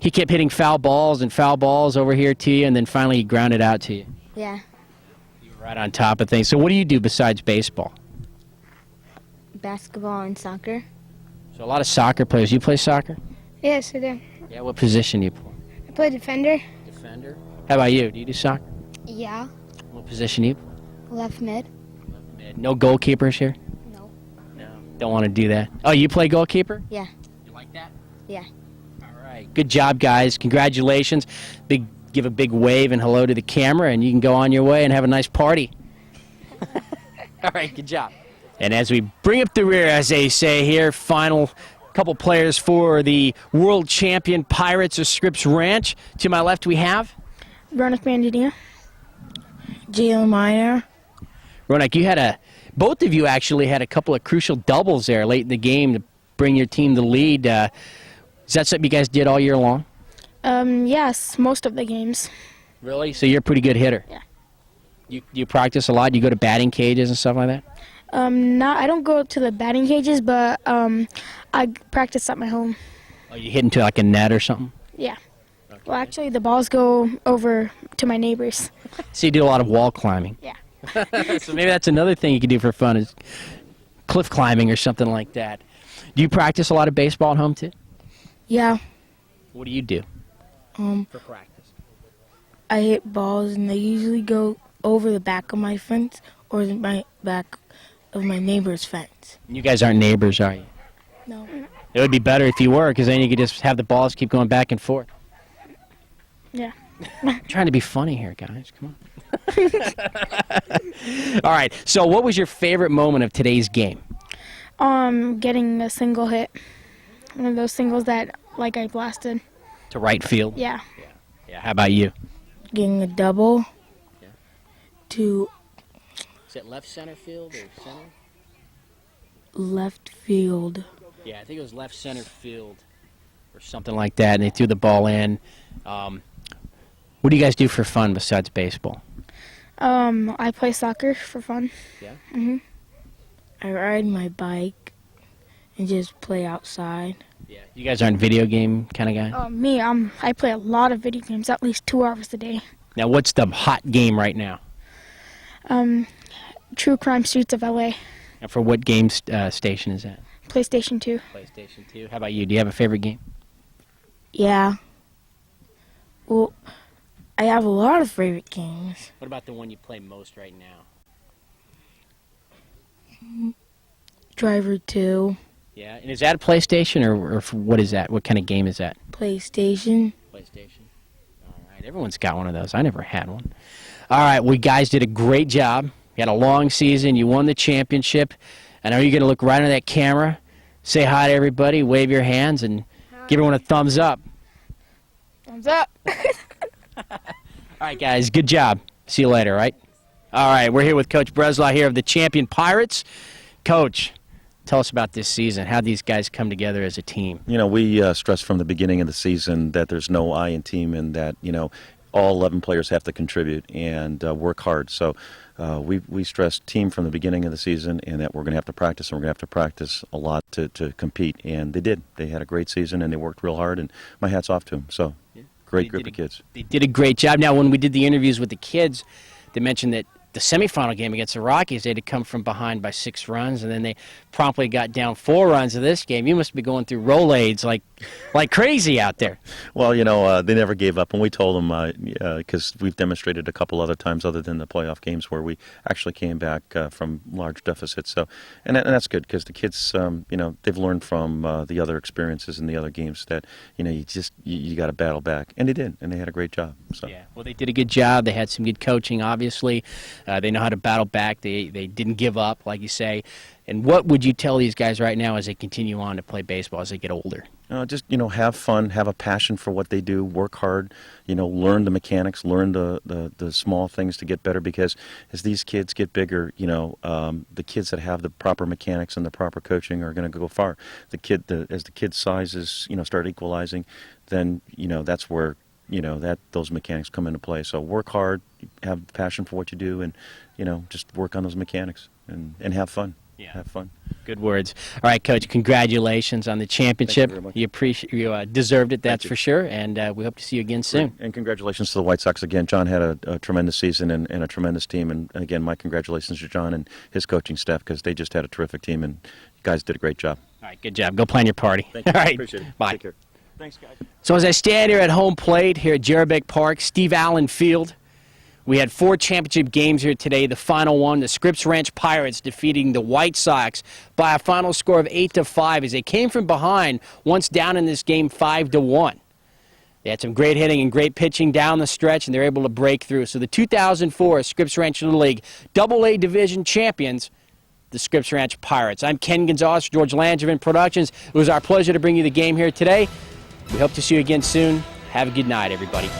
he kept hitting foul balls over here to you, and then finally he grounded out to you. Yeah. You were right on top of things. So what do you do besides baseball? Basketball and soccer. So a lot of soccer players. You play soccer? Yes, I do. Yeah, what position do you play? I play defender. Defender. How about you? Do you do soccer? Yeah. What position do you play? Left mid. No goalkeepers here? No. No. Don't want to do that. Oh, you play goalkeeper? Yeah. You like that? Yeah. All right. Good job, guys. Congratulations. Give a big wave and hello to the camera, and you can go on your way and have a nice party. All right. Good job. And as we bring up the rear, as they say here, final couple players for the world champion Pirates of Scripps Ranch. To my left, we have Ronak Bandania. Jalen Meyer. Ronak, both of you actually had a couple of crucial doubles there late in the game to bring your team the lead. Is that something you guys did all year long? Yes, most of the games. Really? So you're a pretty good hitter? Yeah. You practice a lot? You go to batting cages and stuff like that? I don't go to the batting cages, but I practice at my home. Oh, you hit into like a net or something? Yeah. Okay. Well, actually, the balls go over to my neighbors. So you do a lot of wall climbing? Yeah. So maybe that's another thing you can do for fun is cliff climbing or something like that. Do you practice a lot of baseball at home too? Yeah. What do you do for practice? I hit balls and they usually go over the back of my fence or my back of my neighbor's fence. You guys aren't neighbors, are you? No. It would be better if you were, because then you could just have the balls keep going back and forth. Yeah. I'm trying to be funny here, guys. Come on. All right. So, what was your favorite moment of today's game? Getting a single hit. One of those singles that, like, I blasted. To right field? Yeah. Yeah. How about you? Getting a double Yeah. to Is it left center field or center? left field. Yeah, I think it was left center field or something like that, and they threw the ball in. What do you guys do for fun besides baseball? I play soccer for fun. Yeah? Mhm. I ride my bike and just play outside. Yeah. You guys aren't video game kind of guy? Me, I play a lot of video games, at least 2 hours a day. Now, what's the hot game right now? True Crime Streets of LA, And for what game station is that? PlayStation 2. PlayStation 2. How about you? Do you have a favorite game? Yeah. Well, I have a lot of favorite games. What about the one you play most right now? Driver 2, Yeah. And is that a PlayStation or what is that? What kind of game is that? PlayStation. PlayStation. All right. Everyone's got one of those. I never had one. All right. Well, you guys did a great job. You had a long season. You won the championship. And are you going to look right into that camera, say hi to everybody, wave your hands, and give everyone a thumbs up? Thumbs up. All right, guys. Good job. See you later, right? All right. We're here with Coach Breslaw here of the champion Pirates. Coach, tell us about this season. How these guys come together as a team. You know, we stressed from the beginning of the season that there's no I in team and that, you know, all 11 players have to contribute and work hard. So we stressed team from the beginning of the season and that we're going to have to practice, and we're going to have to practice a lot to compete. And they did. They had a great season, and they worked real hard, and my hat's off to them. So great group of kids. They did a great job. Now, when we did the interviews with the kids, they mentioned that the semifinal game against the Rockies, they had to come from behind by 6 runs, and then they promptly got down 4 runs in this game. You must be going through rollades like crazy out there. Well, you know, they never gave up, and we told them, because we've demonstrated a couple other times other than the playoff games where we actually came back from large deficits. So, and that's good because the kids, you know, they've learned from the other experiences in the other games that, you know, you got to battle back, and they did, and they had a great job. So. Yeah, well, they did a good job. They had some good coaching, obviously. They know how to battle back. They didn't give up, like you say. And what would you tell these guys right now as they continue on to play baseball as they get older? Just, you know, have fun, have a passion for what they do, work hard, you know, learn the mechanics, learn the small things to get better, because as these kids get bigger, you know, the kids that have the proper mechanics and the proper coaching are going to go far. As the kid sizes, you know, start equalizing, then, you know, that's where, you know, those mechanics come into play. So work hard, have passion for what you do, and, you know, just work on those mechanics and have fun. Yeah. Have fun. Good words. All right, Coach, congratulations on the championship. Thank you very much. You deserved it, that's for sure, and we hope to see you again soon. And congratulations to the White Sox again. John had a tremendous season and a tremendous team. And again, my congratulations to John and his coaching staff, because they just had a terrific team, and you guys did a great job. All right, good job. Go plan your party. Thank you. All right, Appreciate it. bye. Take care. Thanks, guys. So as I stand here at home plate here at Jerbeck Park, Steve Allen Field, we had 4 championship games here today. The final one, the Scripps Ranch Pirates defeating the White Sox by a final score of 8-5 as they came from behind once down in this game 5-1. They had some great hitting and great pitching down the stretch, and they're able to break through. So the 2004 Scripps Ranch Little League AA Division champions, the Scripps Ranch Pirates. I'm Ken Gonzalez, George Langevin Productions. It was our pleasure to bring you the game here today. We hope to see you again soon. Have a good night, everybody.